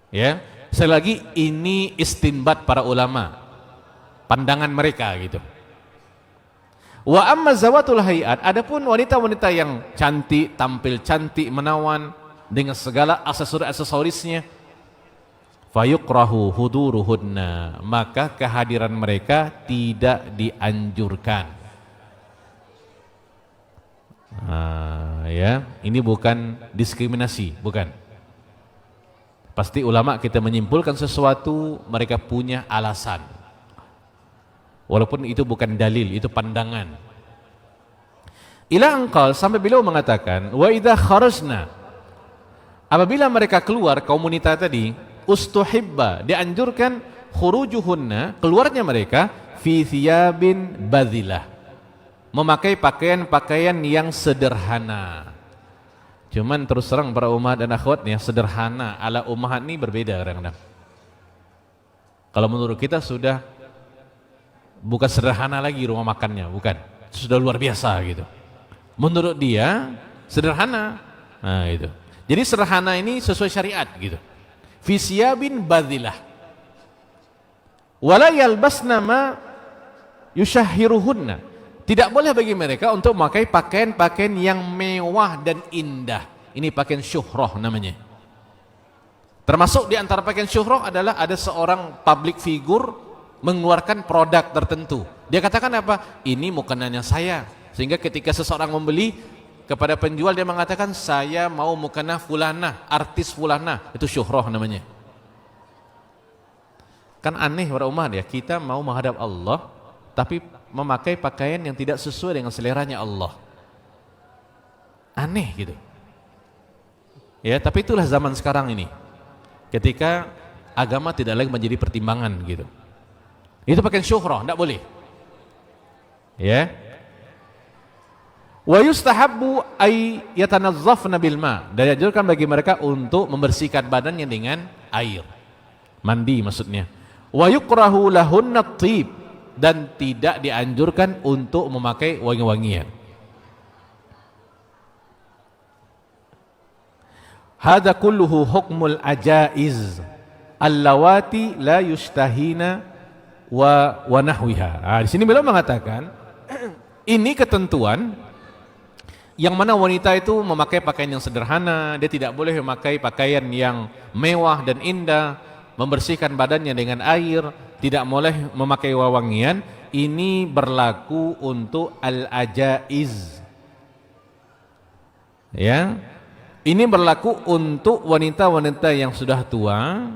Ya, sekali lagi ini istinbat para ulama, pandangan mereka gitu. Wa amma zawatul hayat, adapun wanita-wanita yang cantik, tampil cantik, menawan dengan segala aksesorisnya, fayukrahu huduruhunna, maka kehadiran mereka tidak dianjurkan. Ya, ini bukan diskriminasi, bukan. Pasti ulama kita menyimpulkan sesuatu, mereka punya alasan. Walaupun itu bukan dalil, itu pandangan. Ila angkal, sampai beliau mengatakan, wa idza kharajna, apabila mereka keluar, kaum wanita tadi, ustuhibba, dianjurkan khurujuhunna, keluarnya mereka, fi thiyabin badhilah, memakai pakaian-pakaian yang sederhana. Cuman terus terang para umat dan akhwatnya, sederhana ala ummahat ini berbeda kadang-kadang. Kalau menurut kita sudah bukan sederhana lagi rumah makannya, bukan, sudah luar biasa gitu. Menurut dia sederhana. Nah itu. Jadi sederhana ini sesuai syariat gitu. Fi siyabin badhilah. Wala yalbasna ma yushahhiruhunna. Tidak boleh bagi mereka untuk memakai pakaian-pakaian yang mewah dan indah. Ini pakaian syuhrah namanya. Termasuk di antara pakaian syuhrah adalah ada seorang public figure mengeluarkan produk tertentu. Dia katakan apa? Ini mukenanya saya. Sehingga ketika seseorang membeli, kepada penjual dia mengatakan, saya mau mukena fulanah, artis fulanah. Itu syuhrah namanya. Kan aneh para umat ya, kita mau menghadap Allah tapi memakai pakaian yang tidak sesuai dengan seleranya Allah. Aneh gitu. Ya, tapi itulah zaman sekarang ini. Ketika agama tidak lagi menjadi pertimbangan gitu. Itu pakaian syuhrah, tidak boleh. Ya. Wa yustahabbu ay yatanazzafna bil ma, dan dianjurkan bagi mereka untuk membersihkan badannya dengan air. Mandi maksudnya. Wa yukrahu lahunna at-thib, dan tidak dianjurkan untuk memakai wangi-wangian. Hadza kulluhu hukmul ajaiz allawati la yustahina wa nahwiha. Di sini beliau mengatakan ini ketentuan yang mana wanita itu memakai pakaian yang sederhana, dia tidak boleh memakai pakaian yang mewah dan indah, membersihkan badannya dengan air, tidak boleh memakai wewangian. Ini berlaku untuk al-ajaiz. Ya. Ini berlaku untuk wanita-wanita yang sudah tua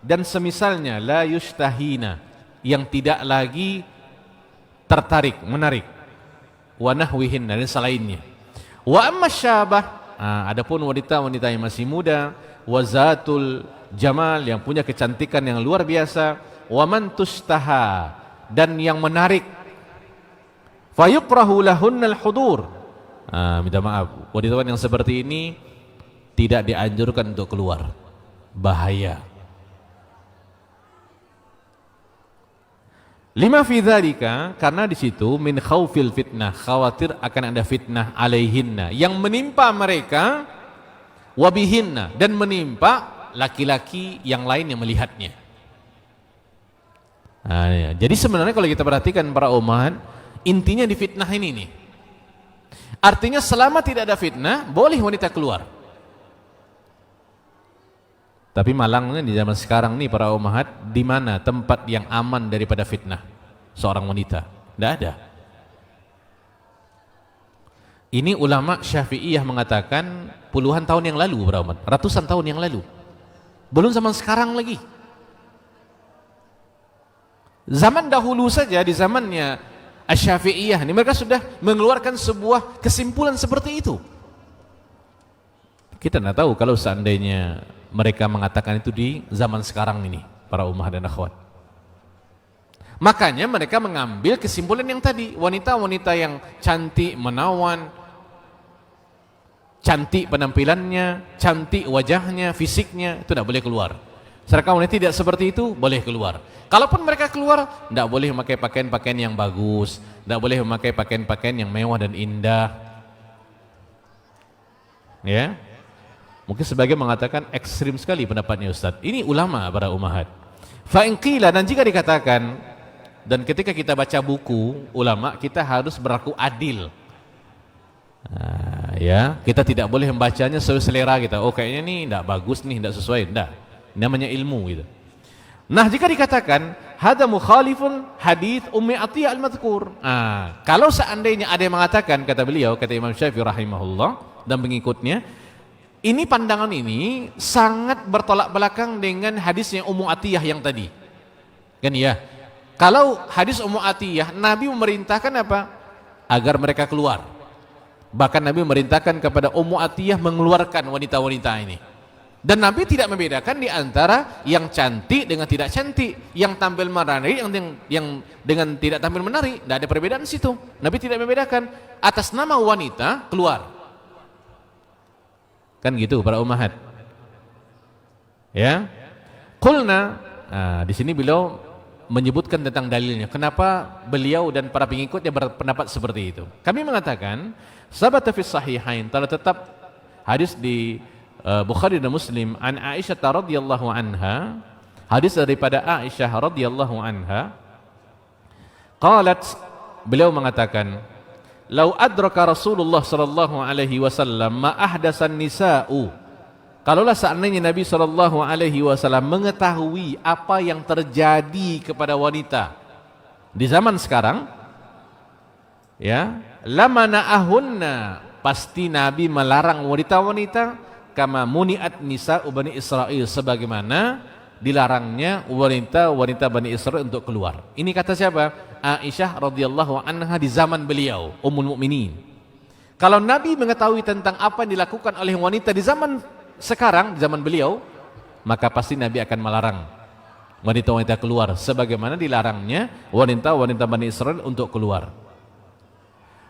dan semisalnya la yustahina, yang tidak lagi tertarik, menarik, wa nahwihin, dan selainnya. Wa amma syabah, adapun wanita-wanita yang masih muda, wazatul jamal, yang punya kecantikan yang luar biasa, wa man tustaha, dan yang menarik, fayukrahu lahunnal hudur. Minta maaf, wanita yang seperti ini tidak dianjurkan untuk keluar, bahaya. Lima fi dzalika, karena di situ min khaufil fitnah, khawatir akan ada fitnah alaihinna, yang menimpa mereka, wabihinna, dan menimpa laki-laki yang lain yang melihatnya. Nah, ya. Jadi sebenarnya kalau kita perhatikan para umat, intinya di fitnah ini nih. Artinya selama tidak ada fitnah, boleh wanita keluar. Tapi malangnya di zaman sekarang nih para umat, di mana tempat yang aman daripada fitnah seorang wanita? Tidak ada. Ini ulama Syafi'iyah mengatakan puluhan tahun yang lalu para umat, ratusan tahun yang lalu. Belum zaman sekarang lagi. Zaman dahulu saja, di zamannya Asy-Syafi'iyah ini mereka sudah mengeluarkan sebuah kesimpulan seperti itu. Kita tidak tahu kalau seandainya mereka mengatakan itu di zaman sekarang ini, para ummah dan akhwat. Makanya mereka mengambil kesimpulan yang tadi, wanita-wanita yang cantik, menawan, cantik penampilannya, cantik wajahnya, fisiknya, itu tidak boleh keluar. Sedangkan wanita tidak seperti itu, boleh keluar. Kalaupun mereka keluar, tidak boleh memakai pakaian-pakaian yang bagus, tidak boleh memakai pakaian-pakaian yang mewah dan indah. Ya, mungkin sebagian mengatakan ekstrim sekali pendapatnya Ustaz. Ini ulama para ummahat. Fa in qila, dan jika dikatakan, dan ketika kita baca buku ulama, kita harus berlaku adil. Nah, ya, kita tidak boleh membacanya sesuai selera kita. Oh, kayaknya ini tidak bagus nih, tidak sesuai. Tidak. Ini namanya ilmu gitu. Nah, jika dikatakan hada mukhalifun hadits Ummi Atiyah al-madhkur. Kalau seandainya ada yang mengatakan, kata beliau, kata Imam Syafi'i rahimahullah dan pengikutnya, ini pandangan ini sangat bertolak belakang dengan hadisnya Ummu Atiyah yang tadi. Kan ya? Kalau hadis Ummu Atiyah, Nabi memerintahkan apa? Agar mereka keluar. Bahkan Nabi memerintahkan kepada Ummu Atiyah mengeluarkan wanita-wanita ini. Dan Nabi tidak membedakan di antara yang cantik dengan tidak cantik, yang tampil menarik yang dengan tidak tampil menarik. Tidak ada perbedaan di situ. Nabi tidak membedakan. Atas nama wanita keluar. Kan gitu para ummahat. Ya. Qulna, di sini beliau menyebutkan tentang dalilnya. Kenapa beliau dan para pengikutnya berpendapat seperti itu? Kami mengatakan, sabata fi sahihain, telah tetap hadis di Bukhari dan Muslim an Aisyah radhiyallahu anha, hadis daripada Aisyah radhiyallahu anha, qalat, beliau mengatakan, lau adraka Rasulullah sallallahu alaihi wasallam ma ahdasan nisa'u, kalaulah seandainya Nabi sallallahu alaihi wasallam mengetahui apa yang terjadi kepada wanita di zaman sekarang, ya, lamana'ahunna, pasti Nabi melarang wanita-wanita kama muni'at nisa'u Bani Israil, sebagaimana dilarangnya wanita-wanita Bani Israil untuk keluar. Ini kata siapa? Aisyah radhiyallahu anha di zaman beliau, Ummul Mukminin. Kalau Nabi mengetahui tentang apa yang dilakukan oleh wanita di zaman sekarang, di zaman beliau, maka pasti Nabi akan melarang wanita-wanita keluar sebagaimana dilarangnya wanita-wanita Bani Israil untuk keluar.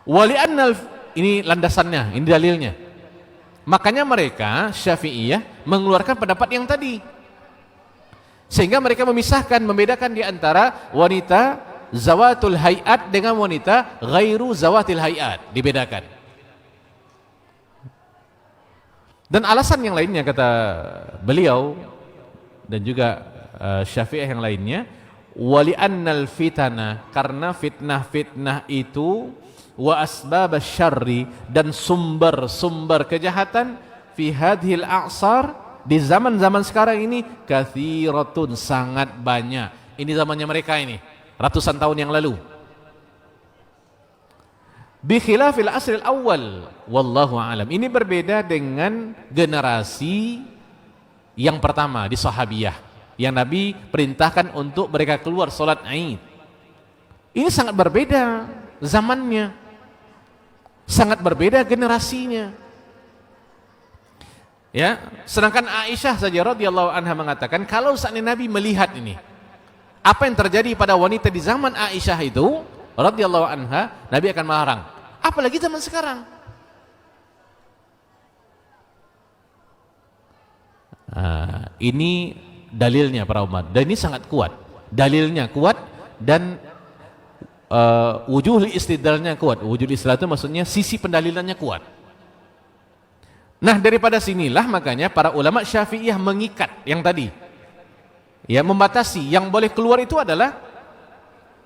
Wali'annal, ini landasannya, ini dalilnya. Makanya mereka Syafi'iyah mengeluarkan pendapat yang tadi, sehingga mereka memisahkan, membedakan di antara wanita zawatul hayat dengan wanita ghairu zawatil hayat, dibedakan. Dan alasan yang lainnya kata beliau dan juga Syafi'iyah yang lainnya, wali annal fitana, karena fitnah-fitnah itu, wa asbab syarri, dan sumber-sumber kejahatan, fi hadhil a'sar, di zaman-zaman sekarang ini, kathiratun, sangat banyak. Ini zamannya mereka ini, ratusan tahun yang lalu. Bi khilafil asril awal, wallahu a'lam. Ini berbeda dengan generasi yang pertama di sahabiyah, yang Nabi perintahkan untuk mereka keluar salat Id. Ini sangat berbeda zamannya, sangat berbeda generasinya. Ya, sedangkan Aisyah saja radhiyallahu anha mengatakan, kalau seandainya Nabi melihat ini, apa yang terjadi pada wanita di zaman Aisyah itu radhiyallahu anha, Nabi akan melarang. Apalagi zaman sekarang. Ini dalilnya para umat, dan ini sangat kuat. Dalilnya kuat dan wujuhul istidlalnya kuat. Wujuhul istidlal itu maksudnya sisi pendalilannya kuat. Nah, daripada sinilah makanya para ulama Syafi'iyah mengikat yang tadi. Ya, membatasi yang boleh keluar itu adalah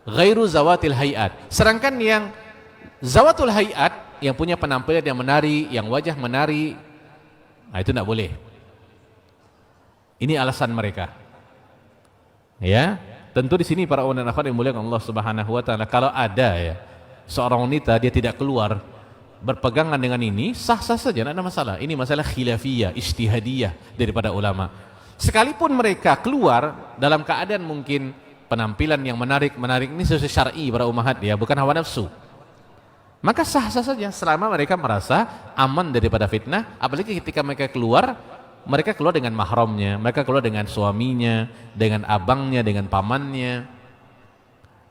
ghairu zawatil hayat. Sedangkan yang zawatul hayat, yang punya penampilan yang menarik, yang wajah menarik, nah itu tidak boleh. Ini alasan mereka. Ya, tentu di sini para ulama yang mulia Allah Subhanahu wa taala, kalau ada ya seorang wanita dia tidak keluar berpegangan dengan ini, sah-sah saja, tidak ada masalah. Ini masalah khilafiyah, ijtihadiyah daripada ulama. Sekalipun mereka keluar dalam keadaan mungkin penampilan yang menarik ini sesuai syar'i para ummahat ya, bukan hawa nafsu, maka sah-sah saja selama mereka merasa aman daripada fitnah. Apalagi ketika mereka keluar dengan mahramnya, mereka keluar dengan suaminya, dengan abangnya, dengan pamannya.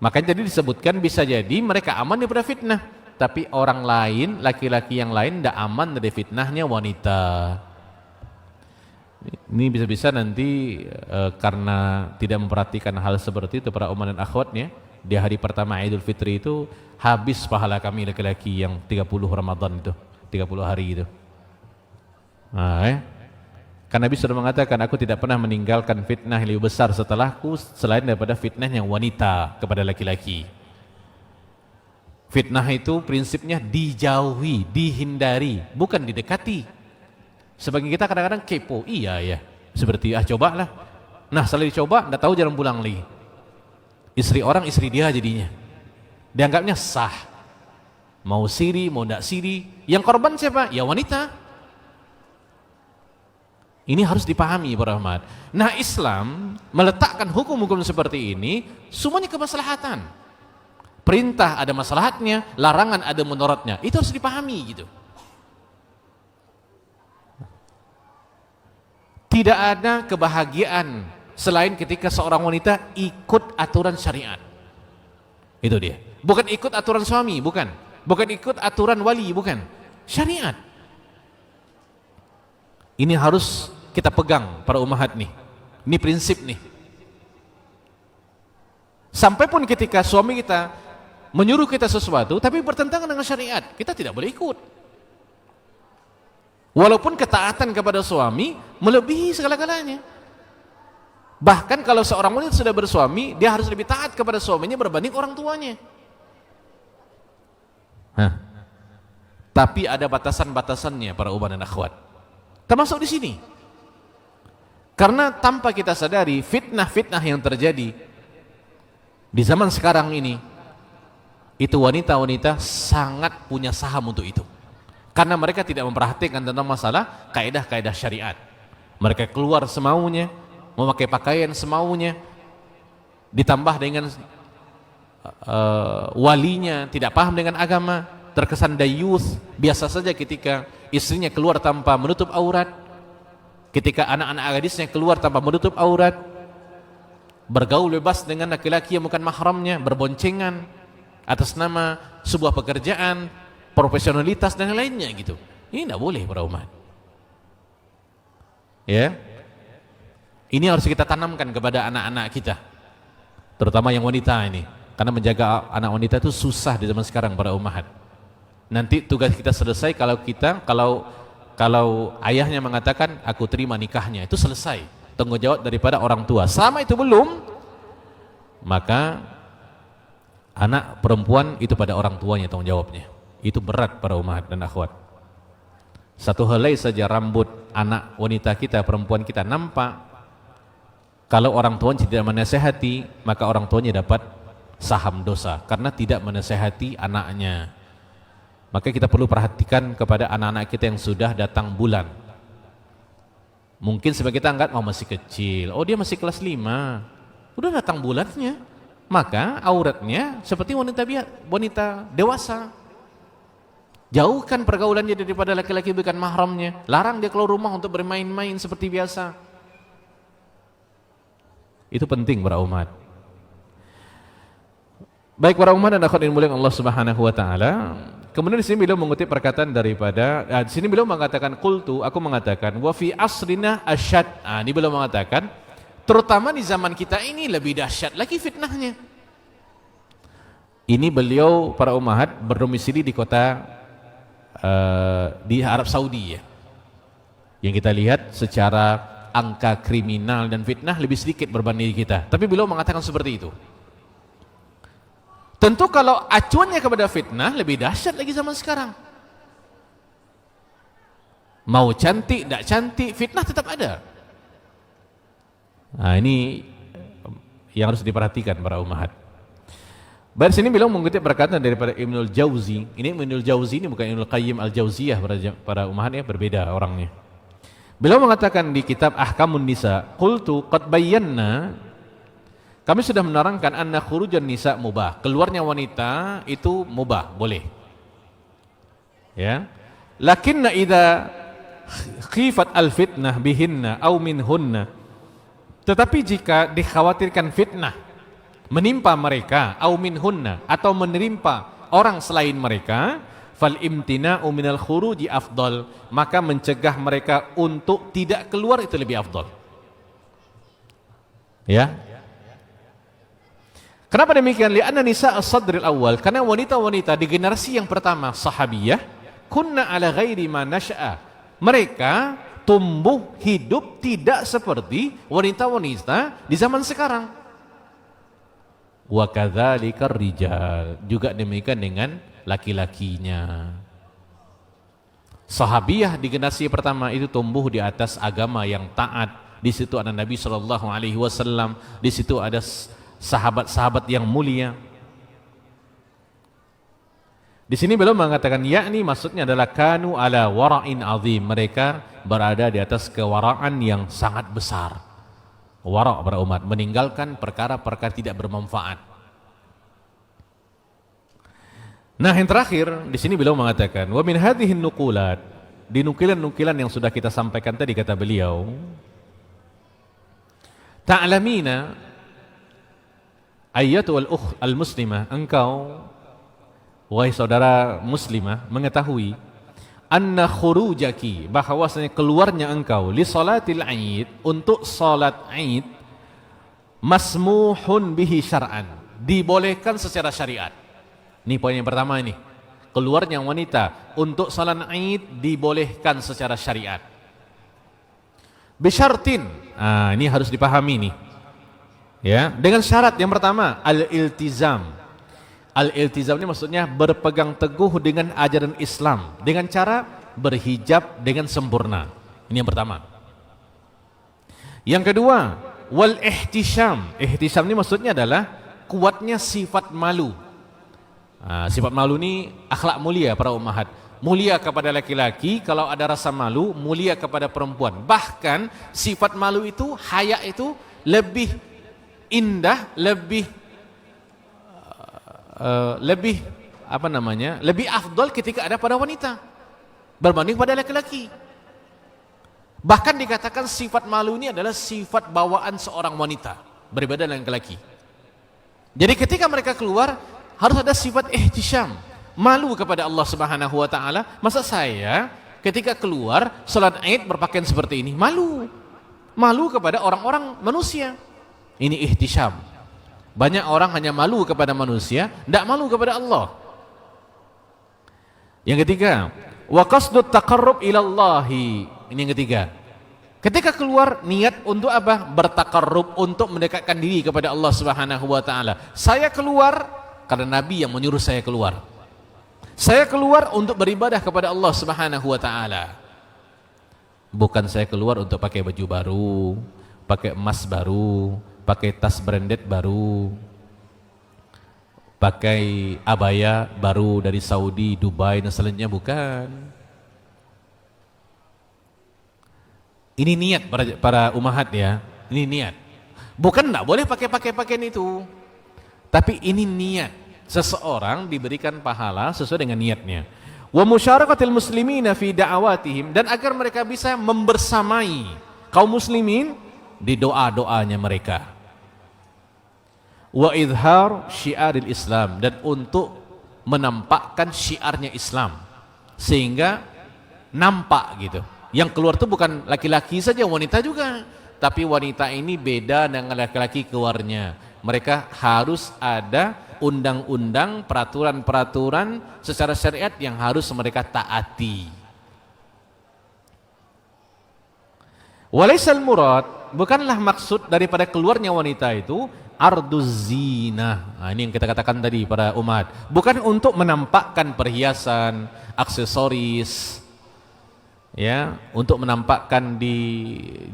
Makanya jadi disebutkan bisa jadi mereka aman daripada fitnah, tapi orang lain, laki-laki yang lain tidak aman dari fitnahnya wanita. Ini bisa-bisa nanti karena tidak memperhatikan hal seperti itu para umat dan akhwatnya, di hari pertama Idul Fitri itu habis pahala kami laki-laki yang 30 Ramadan itu, 30 hari itu. Nah, karena Nabi sudah mengatakan, aku tidak pernah meninggalkan fitnah yang lebih besar setelahku selain daripada fitnah yang wanita kepada laki-laki. Fitnah itu prinsipnya dijauhi, dihindari, bukan didekati. Sebagian kita kadang-kadang kepo, iya ya, seperti cobalah. Nah setelah dicoba, tidak tahu jarang pulang lagi. Istri orang, istri dia jadinya. Dianggapnya sah. Mau siri, mau tidak siri. Yang korban siapa? Ya wanita. Ini harus dipahami para rahmat. Nah Islam meletakkan hukum-hukum seperti ini, semuanya kemaslahatan. Perintah ada maslahatnya, larangan ada mudaratnya. Itu harus dipahami gitu. Tidak ada kebahagiaan selain ketika seorang wanita ikut aturan syariat. Itu dia. Bukan ikut aturan suami, bukan. Bukan ikut aturan wali, bukan. Syariat. Ini harus kita pegang para ummahat nih. Ini prinsip nih. Sampai pun ketika suami kita menyuruh kita sesuatu tapi bertentangan dengan syariat, kita tidak boleh ikut. Walaupun ketaatan kepada suami melebihi segala-galanya. Bahkan kalau seorang wanita sudah bersuami, dia harus lebih taat kepada suaminya berbanding orang tuanya. Tapi ada batasan-batasannya para umat dan akhwat. Termasuk di sini. Karena tanpa kita sadari fitnah-fitnah yang terjadi di zaman sekarang ini, itu wanita-wanita sangat punya saham untuk itu. Karena mereka tidak memperhatikan tentang masalah kaidah-kaidah syariat. Mereka keluar semaunya, memakai pakaian semaunya, ditambah dengan walinya tidak paham dengan agama, terkesan dayuth. Biasa saja ketika istrinya keluar tanpa menutup aurat, ketika anak-anak gadisnya keluar tanpa menutup aurat, bergaul bebas dengan laki-laki yang bukan mahramnya, berboncengan atas nama sebuah pekerjaan, profesionalitas dan lainnya gitu. Ini tidak boleh para umat. Ya, ini harus kita tanamkan kepada anak-anak kita, terutama yang wanita ini, karena menjaga anak wanita itu susah di zaman sekarang para umat. Nanti tugas kita selesai kalau ayahnya mengatakan aku terima nikahnya, itu selesai tanggung jawab daripada orang tua. Selama itu belum, maka anak perempuan itu pada orang tuanya tanggung jawabnya. Itu berat para umat dan akhwat. Satu helai saja rambut anak wanita kita, perempuan kita nampak, kalau orang tuanya tidak menasehati, maka orang tuanya dapat saham dosa karena tidak menasehati anaknya. Maka kita perlu perhatikan kepada anak-anak kita yang sudah datang bulan. Mungkin sebagai kita anggap masih kecil, dia masih kelas 5, udah datang bulannya, maka auratnya seperti wanita dewasa. Jauhkan pergaulannya daripada laki-laki bukan mahramnya. Larang dia keluar rumah untuk bermain-main seperti biasa. Itu penting para umat. Baik para umat dan akhwat yang mulia Allah Subhanahu wa taala. Kemudian di sini beliau mengutip perkataan daripada di sini beliau mengatakan qultu, aku mengatakan wa fi asrina asyad. Ini beliau mengatakan terutama di zaman kita ini lebih dahsyat lagi fitnahnya. Ini beliau para umat berdomisili di kota di Arab Saudi ya. Yang kita lihat secara angka kriminal dan fitnah lebih sedikit berbanding kita. Tapi beliau mengatakan seperti itu. Tentu kalau acuannya kepada fitnah lebih dahsyat lagi zaman sekarang. Mau cantik, tidak cantik, fitnah tetap ada. Nah, ini yang harus diperhatikan para ummahat. Dari sini beliau mengutip perkataan daripada Ibnul Jauzi. Ini Ibnul Jauzi, ini bukan Ibnul Qayyim Al-Jauziyah para ummahat, ya, berbeda orangnya. Beliau mengatakan di kitab Ahkamun Nisa, qultu qad bayyana, kami sudah menerangkan anna khurujan nisa mubah, keluarnya wanita itu mubah, boleh. Ya. Lakinna idza khifat al-fitnah bihinna aw minhunna, tetapi jika dikhawatirkan fitnah menimpa mereka, aw minhunna, atau menimpa orang selain mereka, fal imtina'u minal khuruji afdal, maka mencegah mereka untuk tidak keluar itu lebih afdal. Ya. Kenapa demikian? Li'anna nisa as-sadril awal, karena wanita-wanita di generasi yang pertama sahabiyah, kunna ala ghairi ma nasha'a, mereka tumbuh hidup tidak seperti wanita-wanita di zaman sekarang. Wa kadzalika rijal, juga demikian dengan laki-lakinya. Sahabiyah di generasi pertama itu tumbuh di atas agama yang taat. Di situ ada Nabi sallallahu alaihi wasallam, di situ ada sahabat-sahabat yang mulia. Di sini beliau mengatakan yakni maksudnya adalah kanu ala wara'in azim, mereka berada di atas kewaraan yang sangat besar. Wara' para umat, meninggalkan perkara-perkara tidak bermanfaat. Nah, yang terakhir di sini beliau mengatakan wa min hadhihi nuqulat, di nukilan-nukilan yang sudah kita sampaikan tadi kata beliau, ta'lamina ayyatul ukh al-muslimah, engkau wahai saudara muslimah mengetahui anna khurujaki, bahwasanya keluarnya engkau li salatil aid, untuk salat aid, masmuhun bihi syar'an, dibolehkan secara syariat. Ini poin yang pertama, ini keluarnya wanita untuk salat aid dibolehkan secara syariat. Bisyartin, ini harus dipahami nih, ya, dengan syarat yang pertama al-iltizam. Al-iltizam ini maksudnya berpegang teguh dengan ajaran Islam dengan cara berhijab dengan sempurna. Ini yang pertama. Yang kedua, wal ihtisam. Ihtisam ini maksudnya adalah kuatnya sifat malu. Sifat malu ini akhlak mulia para ummahat. Mulia kepada laki-laki, kalau ada rasa malu, mulia kepada perempuan. Bahkan sifat malu itu, haya itu lebih indah, lebih lebih afdal ketika ada pada wanita berbanding pada laki-laki. Bahkan dikatakan sifat malu ini adalah sifat bawaan seorang wanita, berbeda dengan laki-laki. Jadi ketika mereka keluar harus ada sifat ihtisyam, malu kepada Allah Subhanahu wa taala. Masa saya ketika keluar salat Id berpakaian seperti ini, malu kepada orang-orang manusia. Ini ihtisyam. Banyak orang hanya malu kepada manusia, tidak malu kepada Allah. Yang ketiga, wa qasdut taqarrub ilallahi. Ini yang ketiga. Ketika keluar niat untuk apa? Bertaqarrub, untuk mendekatkan diri kepada Allah Subhanahu wa taala. Saya keluar karena Nabi yang menyuruh saya keluar. Saya keluar untuk beribadah kepada Allah Subhanahu wa taala. Bukan saya keluar untuk pakai baju baru, pakai emas baru, pakai tas branded baru, pakai abaya baru dari Saudi, Dubai dan selanjutnya, bukan. Ini niat para ummahat, ya. Ini niat. Bukan enggak boleh pakai pakaian itu. Tapi ini niat. Seseorang diberikan pahala sesuai dengan niatnya. Wa musyarakatil muslimina fi da'awatihim, dan agar mereka bisa membersamai kaum muslimin di doa-doanya mereka. Wa izhar syiaril Islam, dan untuk menampakkan syiarnya Islam sehingga nampak gitu. Yang keluar itu bukan laki-laki saja, wanita juga. Tapi wanita ini beda dengan laki-laki keluarnya. Mereka harus ada undang-undang, peraturan-peraturan secara syariat yang harus mereka taati. Walaisal murad, bukanlah maksud daripada keluarnya wanita itu arduz zina. Nah, ini yang kita katakan tadi para umat. Bukan untuk menampakkan perhiasan, aksesoris, ya, untuk menampakkan di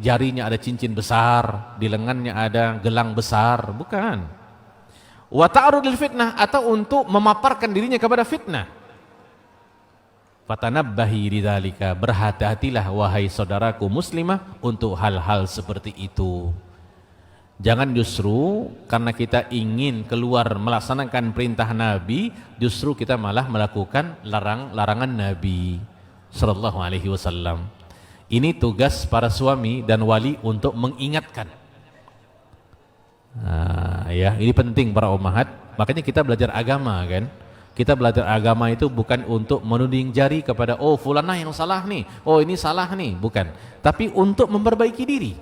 jarinya ada cincin besar, di lengannya ada gelang besar, bukan. Wa ta'arudil fitnah, atau untuk memaparkan dirinya kepada fitnah. Fatanabbahi lidzalika, berhati-hatilah wahai saudaraku muslimah untuk hal-hal seperti itu. Jangan justru karena kita ingin keluar melaksanakan perintah Nabi, justru kita malah melakukan larangan Nabi sallallahu alaihi wasallam. Ini tugas para suami dan wali untuk mengingatkan. Ya, ini penting para ummahat. Makanya kita belajar agama kan. Kita belajar agama itu bukan untuk menuding jari kepada oh fulanah yang salah nih, oh ini salah nih, bukan. Tapi untuk memperbaiki diri.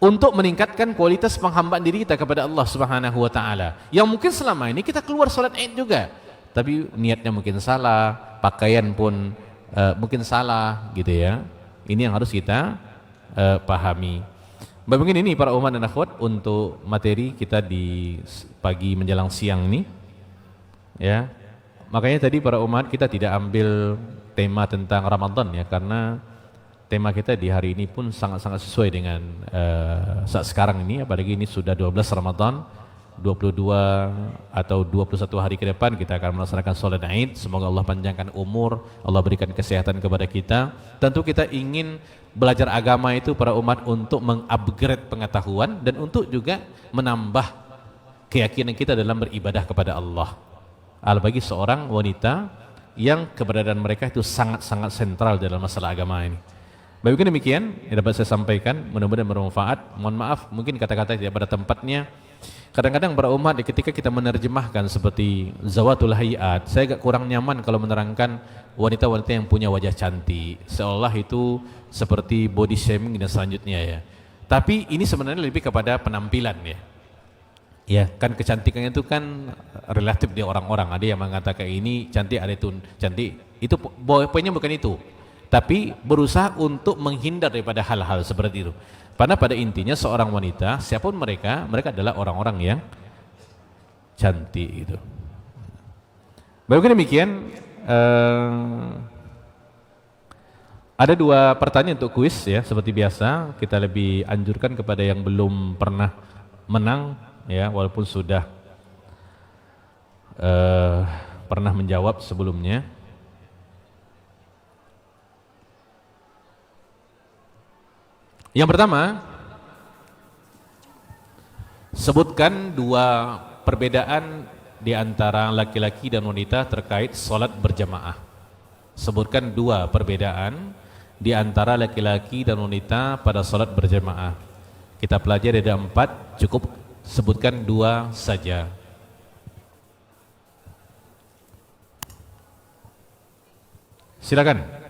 Untuk meningkatkan kualitas penghambaan diri kita kepada Allah Subhanahu wa taala. Yang mungkin selama ini kita keluar salat Id juga, tapi niatnya mungkin salah, pakaian pun mungkin salah gitu ya. Ini yang harus kita pahami. Mungkin ini para umat dan akhwat untuk materi kita di pagi menjelang siang ini. Ya, makanya tadi para umat kita tidak ambil tema tentang Ramadan ya, karena tema kita di hari ini pun sangat-sangat sesuai dengan saat sekarang ini, apalagi ini sudah 12 Ramadan, 22 atau 21 hari ke depan kita akan melaksanakan sholat Id. Semoga Allah panjangkan umur, Allah berikan kesehatan kepada kita. Tentu kita ingin belajar agama itu para umat untuk mengupgrade pengetahuan dan untuk juga menambah keyakinan kita dalam beribadah kepada Allah. Bagi seorang wanita yang keberadaan mereka itu sangat-sangat sentral dalam masalah agama ini. Baik, demikian yang dapat saya sampaikan, mudah-mudahan bermanfaat. Mohon maaf mungkin kata-kata tidak pada tempatnya. Kadang-kadang para umat ketika kita menerjemahkan seperti zawatul hayat, saya agak kurang nyaman kalau menerangkan wanita-wanita yang punya wajah cantik, seolah itu seperti body shaming dan selanjutnya ya. Tapi ini sebenarnya lebih kepada penampilan ya. Ya, kan kecantikannya itu kan relatif di orang-orang. Ada yang mengatakan ini cantik, ada itu cantik. Itu poinnya bukan itu. Tapi berusaha untuk menghindar daripada hal-hal seperti itu. Karena pada intinya seorang wanita, siapapun mereka adalah orang-orang yang cantik itu. Baik, demikian. Ada 2 pertanyaan untuk kuis ya, seperti biasa. Kita lebih anjurkan kepada yang belum pernah menang ya, walaupun sudah pernah menjawab sebelumnya. Yang pertama, sebutkan 2 perbedaan di antara laki-laki dan wanita terkait sholat berjamaah. Sebutkan 2 perbedaan di antara laki-laki dan wanita pada sholat berjamaah. Kita pelajari ada 4, cukup sebutkan 2 saja. Silakan.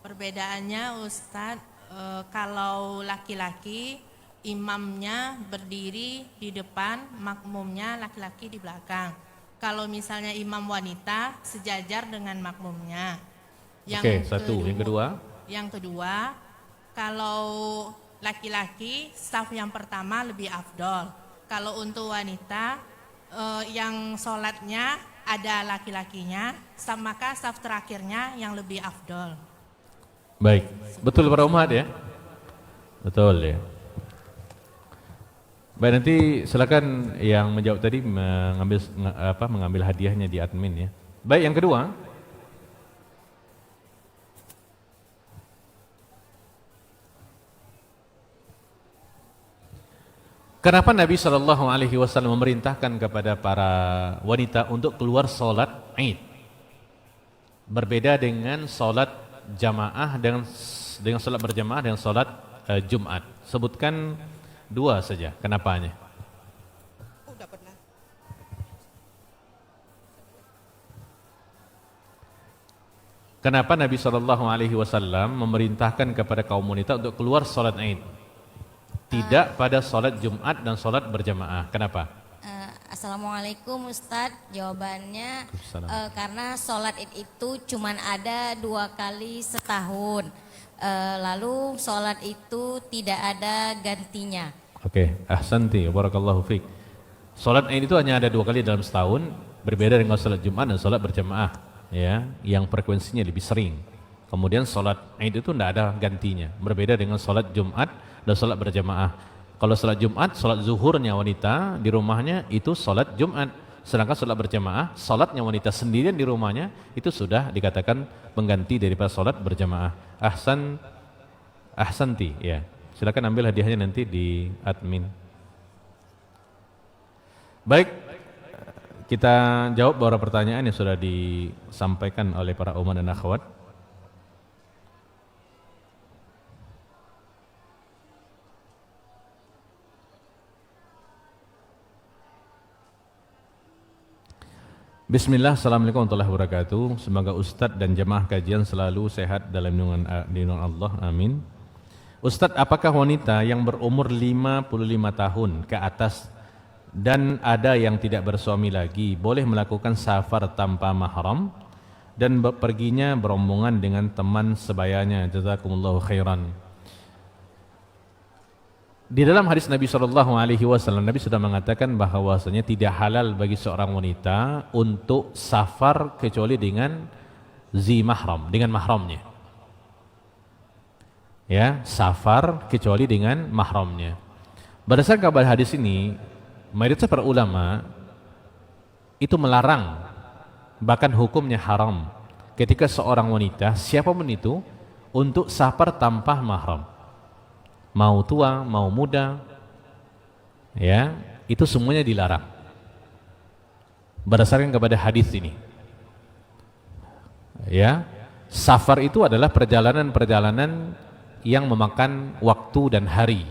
Perbedaannya Ustadz, kalau laki-laki imamnya berdiri di depan, makmumnya laki-laki di belakang. Kalau misalnya imam wanita sejajar dengan makmumnya. Oke, satu. Yang kedua, kalau laki-laki saf yang pertama lebih afdol. Kalau untuk wanita yang sholatnya ada laki-lakinya, maka saf terakhirnya yang lebih afdol. Baik, betul para umat ya? Betul ya. Baik, nanti silakan yang menjawab tadi mengambil hadiahnya di admin ya. Baik, yang kedua. Kenapa Nabi SAW memerintahkan kepada para wanita untuk keluar sholat Id? Berbeda dengan sholat jamaah dengan sholat berjamaah dengan sholat Jumat. Sebutkan 2 saja. Kenapanya? Kenapa Nabi SAW memerintahkan kepada kaum wanita untuk keluar sholat Id? Tidak pada sholat Jumat dan sholat berjamaah. Kenapa? Assalamualaikum Ustadz. Jawabannya Waalaikumsalam. karena sholat id itu cuman ada 2 kali setahun. Lalu sholat itu tidak ada gantinya. Oke, ahsanti, barakallahu fiik. Salat Id itu hanya ada 2 kali dalam setahun, berbeda dengan salat Jumat dan salat berjamaah, ya, yang frekuensinya lebih sering. Kemudian salat Id itu tidak ada gantinya, berbeda dengan salat Jumat dan salat berjamaah. Kalau salat Jumat, salat zuhurnya wanita di rumahnya itu salat Jumat. Sedangkan salat berjamaah, salatnya wanita sendirian di rumahnya itu sudah dikatakan pengganti daripada salat berjamaah. Ahsanti, ya. Silakan ambil hadiahnya nanti di admin. Baik, kita jawab beberapa pertanyaan yang sudah disampaikan oleh para umat dan akhwat. Bismillah, assalamualaikum warahmatullahi wabarakatuh. Semoga Ustadz dan jemaah kajian selalu sehat dalam lindungan Allah, amin. Ustadz, apakah wanita yang berumur 55 tahun ke atas dan ada yang tidak bersuami lagi boleh melakukan safar tanpa mahram dan perginya berombongan dengan teman sebayanya? Jazakumullahu khairan. Di dalam hadis Nabi SAW, Nabi sudah mengatakan bahwasanya tidak halal bagi seorang wanita untuk safar kecuali dengan zi mahram, dengan mahramnya. Ya, safar kecuali dengan mahramnya. Berdasarkan kabar hadis ini, mayoritas para ulama itu melarang, bahkan hukumnya haram ketika seorang wanita, siapapun itu, untuk safar tanpa mahram. Mau tua, mau muda, ya, itu semuanya dilarang. Berdasarkan kepada hadis ini. Ya, safar itu adalah perjalanan-perjalanan yang memakan waktu dan hari.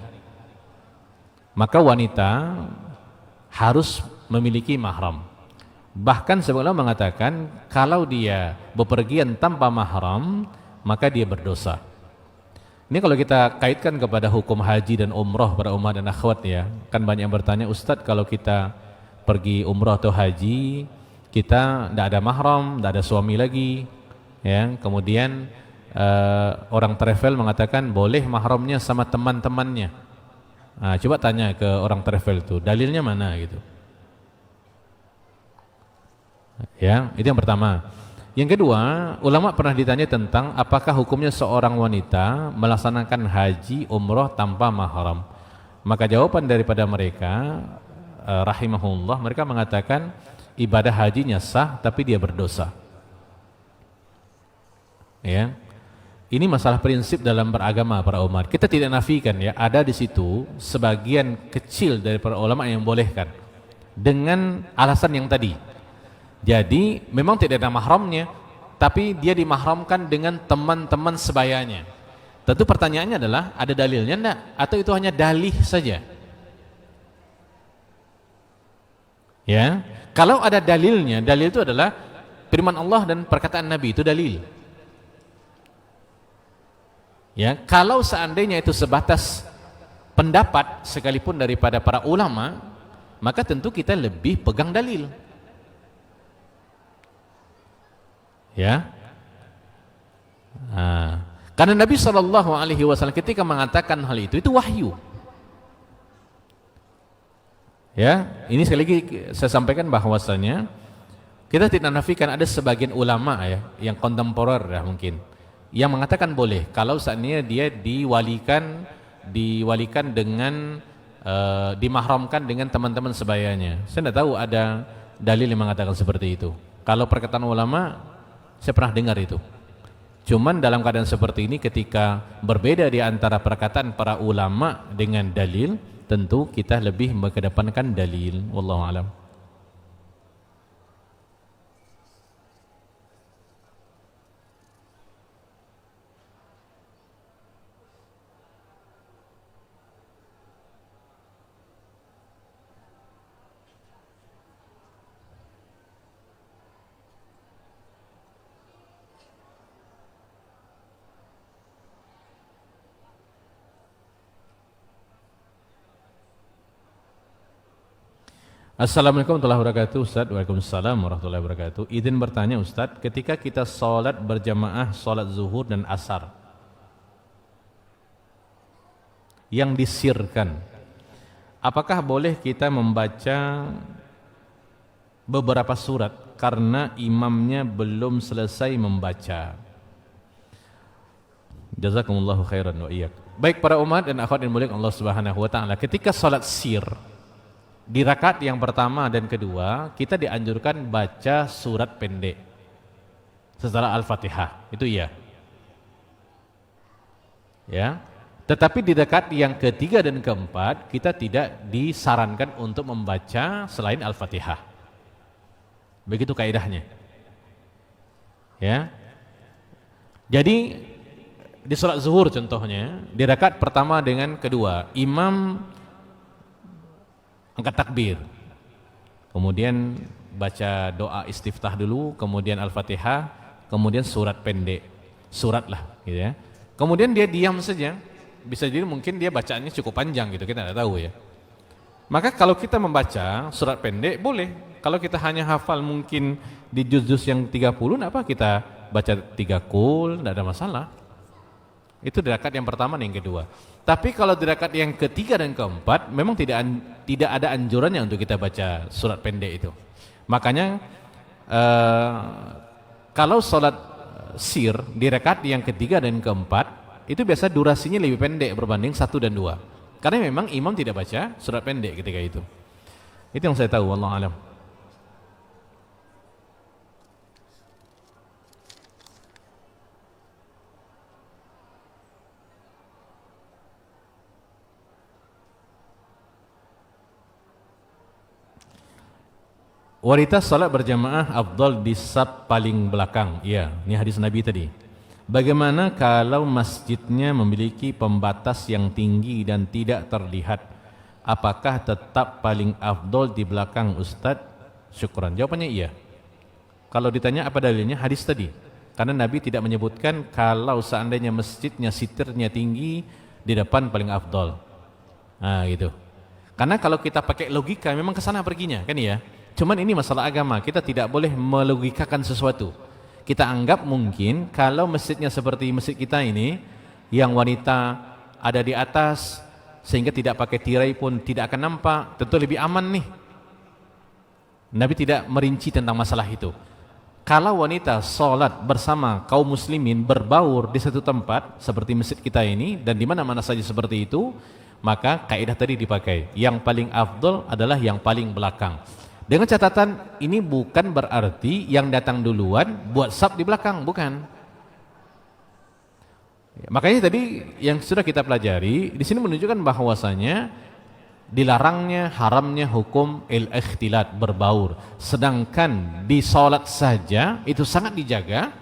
Maka wanita harus memiliki mahram. Bahkan sebagian ulama mengatakan kalau dia bepergian tanpa mahram maka dia berdosa. Ini kalau kita kaitkan kepada hukum haji dan umrah para umat dan akhwat, ya. Kan banyak yang bertanya, Ustadz, kalau kita pergi umrah atau haji kita tidak ada mahram, tidak ada suami lagi, ya. Kemudian orang travel mengatakan boleh mahramnya sama teman-temannya. Nah, coba tanya ke orang travel itu, dalilnya mana gitu. Ya, itu yang pertama. Yang kedua, ulama pernah ditanya tentang apakah hukumnya seorang wanita melaksanakan haji umrah tanpa mahram. Maka jawaban daripada mereka rahimahullah, mereka mengatakan ibadah hajinya sah tapi dia berdosa. Ya. Ini masalah prinsip dalam beragama para umat. Kita tidak nafikan, ya, ada di situ sebagian kecil dari para ulama yang bolehkan dengan alasan yang tadi. Jadi memang tidak ada mahramnya, tapi dia dimahramkan dengan teman-teman sebayanya. Tentu pertanyaannya adalah ada dalilnya enggak? Atau itu hanya dalih saja? Ya, kalau ada dalilnya, dalil itu adalah firman Allah dan perkataan Nabi, itu dalil. Ya, kalau seandainya itu sebatas pendapat sekalipun daripada para ulama, maka tentu kita lebih pegang dalil. Ya, karena Nabi SAW ketika mengatakan hal itu wahyu. Ya, ini sekali lagi saya sampaikan bahwasanya kita tidak nafikan ada sebagian ulama, ya, yang kontemporer, ya, mungkin yang mengatakan boleh kalau saatnya dia diwalikan dengan dimahramkan dengan teman-teman sebayanya. Saya tidak tahu ada dalil yang mengatakan seperti itu. Kalau perkataan ulama saya pernah dengar itu. Cuman dalam keadaan seperti ini ketika berbeda di antara perkataan para ulama dengan dalil, tentu kita lebih mengedepankan dalil. Wallahu a'lam. Assalamualaikum warahmatullahi wabarakatuh. Ustaz, waalaikumsalam warahmatullahi wabarakatuh. Izin bertanya Ustaz, ketika kita sholat berjamaah sholat zuhur dan asar yang disirkan, apakah boleh kita membaca beberapa surat karena imamnya belum selesai membaca? Jazakumullahu khairan wa iyyak. Baik para umat dan akhwat yang mulia Allah Subhanahu wa taala, ketika salat sir di rakaat yang pertama dan kedua, kita dianjurkan baca surat pendek setelah Al-Fatihah. Itu iya. Ya. Tetapi di rakaat yang ketiga dan keempat, kita tidak disarankan untuk membaca selain Al-Fatihah. Begitu kaidahnya. Ya. Jadi di salat zuhur contohnya, di rakaat pertama dengan kedua, imam angkat takbir, kemudian baca doa istiftah dulu, kemudian Al-Fatihah, kemudian surat pendek, surat lah gitu ya. Kemudian dia diam saja, bisa jadi mungkin dia bacaannya cukup panjang gitu, kita tidak tahu ya. Maka kalau kita membaca surat pendek boleh, kalau kita hanya hafal mungkin di juz-juz yang 30, apa kita baca 3 qul, tidak ada masalah. Itu di rakaat yang pertama dan yang kedua. Tapi kalau di rakaat yang ketiga dan keempat memang tidak ada anjurannya untuk kita baca surat pendek itu. Makanya kalau salat sir di rakaat yang ketiga dan keempat itu biasa durasinya lebih pendek berbanding 1 dan 2. Karena memang imam tidak baca surat pendek ketika itu. Itu yang saya tahu, wallahu alam. Wanita salat berjamaah afdal di saf paling belakang. Iya, ini hadis Nabi tadi. Bagaimana kalau masjidnya memiliki pembatas yang tinggi dan tidak terlihat? Apakah tetap paling afdal di belakang Ustaz? Syukran. Jawabannya iya. Kalau ditanya apa dalilnya? Hadis tadi. Karena Nabi tidak menyebutkan kalau seandainya masjidnya sitirnya tinggi, di depan paling afdal. Nah, gitu. Karena kalau kita pakai logika memang ke sana perginya, kan ya? Cuman ini masalah agama, kita tidak boleh melogikakan sesuatu. Kita anggap mungkin kalau masjidnya seperti masjid kita ini, yang wanita ada di atas, sehingga tidak pakai tirai pun tidak akan nampak, tentu lebih aman nih. Nabi tidak merinci tentang masalah itu. Kalau wanita sholat bersama kaum muslimin berbaur di satu tempat, seperti masjid kita ini, dan di mana-mana saja seperti itu, maka kaidah tadi dipakai. Yang paling afdal adalah yang paling belakang. Dengan catatan ini bukan berarti yang datang duluan buat saf di belakang, bukan. Makanya tadi yang sudah kita pelajari di sini menunjukkan bahwasanya dilarangnya, haramnya hukum al-ikhtilat, berbaur. Sedangkan di salat saja itu sangat dijaga,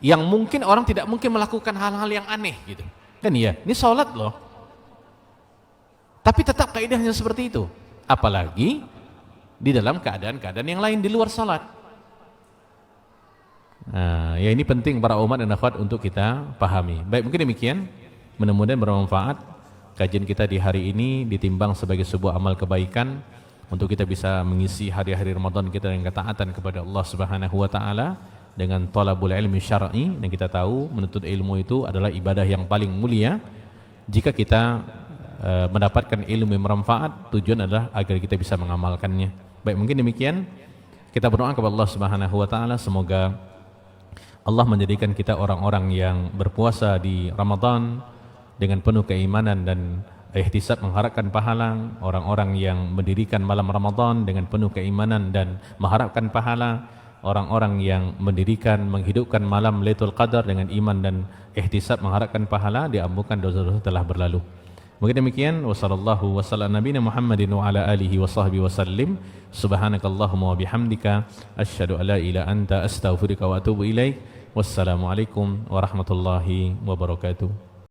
yang mungkin orang tidak mungkin melakukan hal-hal yang aneh gitu. Kan iya, ini salat loh. Tapi tetap kaidahnya seperti itu. Apalagi di dalam keadaan-keadaan yang lain di luar salat. Nah, ya ini penting para umat dan akhwat untuk kita pahami. Baik, mungkin demikian. Mudah-mudahan bermanfaat kajian kita di hari ini, ditimbang sebagai sebuah amal kebaikan untuk kita bisa mengisi hari-hari Ramadan kita dengan ketaatan kepada Allah Subhanahu wa taala dengan thalabul ilmi syar'i. Dan kita tahu menuntut ilmu itu adalah ibadah yang paling mulia. Jika kita mendapatkan ilmu yang bermanfaat, tujuan adalah agar kita bisa mengamalkannya. Baik, mungkin demikian. Kita berdoa kepada Allah Subhanahu wa taala, semoga Allah menjadikan kita orang-orang yang berpuasa di Ramadan dengan penuh keimanan dan ihtisab mengharapkan pahala, orang-orang yang mendirikan malam Ramadan dengan penuh keimanan dan mengharapkan pahala, orang-orang yang mendirikan, menghidupkan malam Lailatul Qadar dengan iman dan ihtisab mengharapkan pahala, diampunkan dosa-dosa telah berlalu. Mungkin demikian. Wassallallahu wasallam nabiyina Muhammadin wa ala alihi wa sahbihi wasallim. Subhanakallahumma wa bihamdika asyhadu an la ilaha anta astaghfiruka wa atubu ilaik. Wassalamualaikum warahmatullahi wabarakatuh.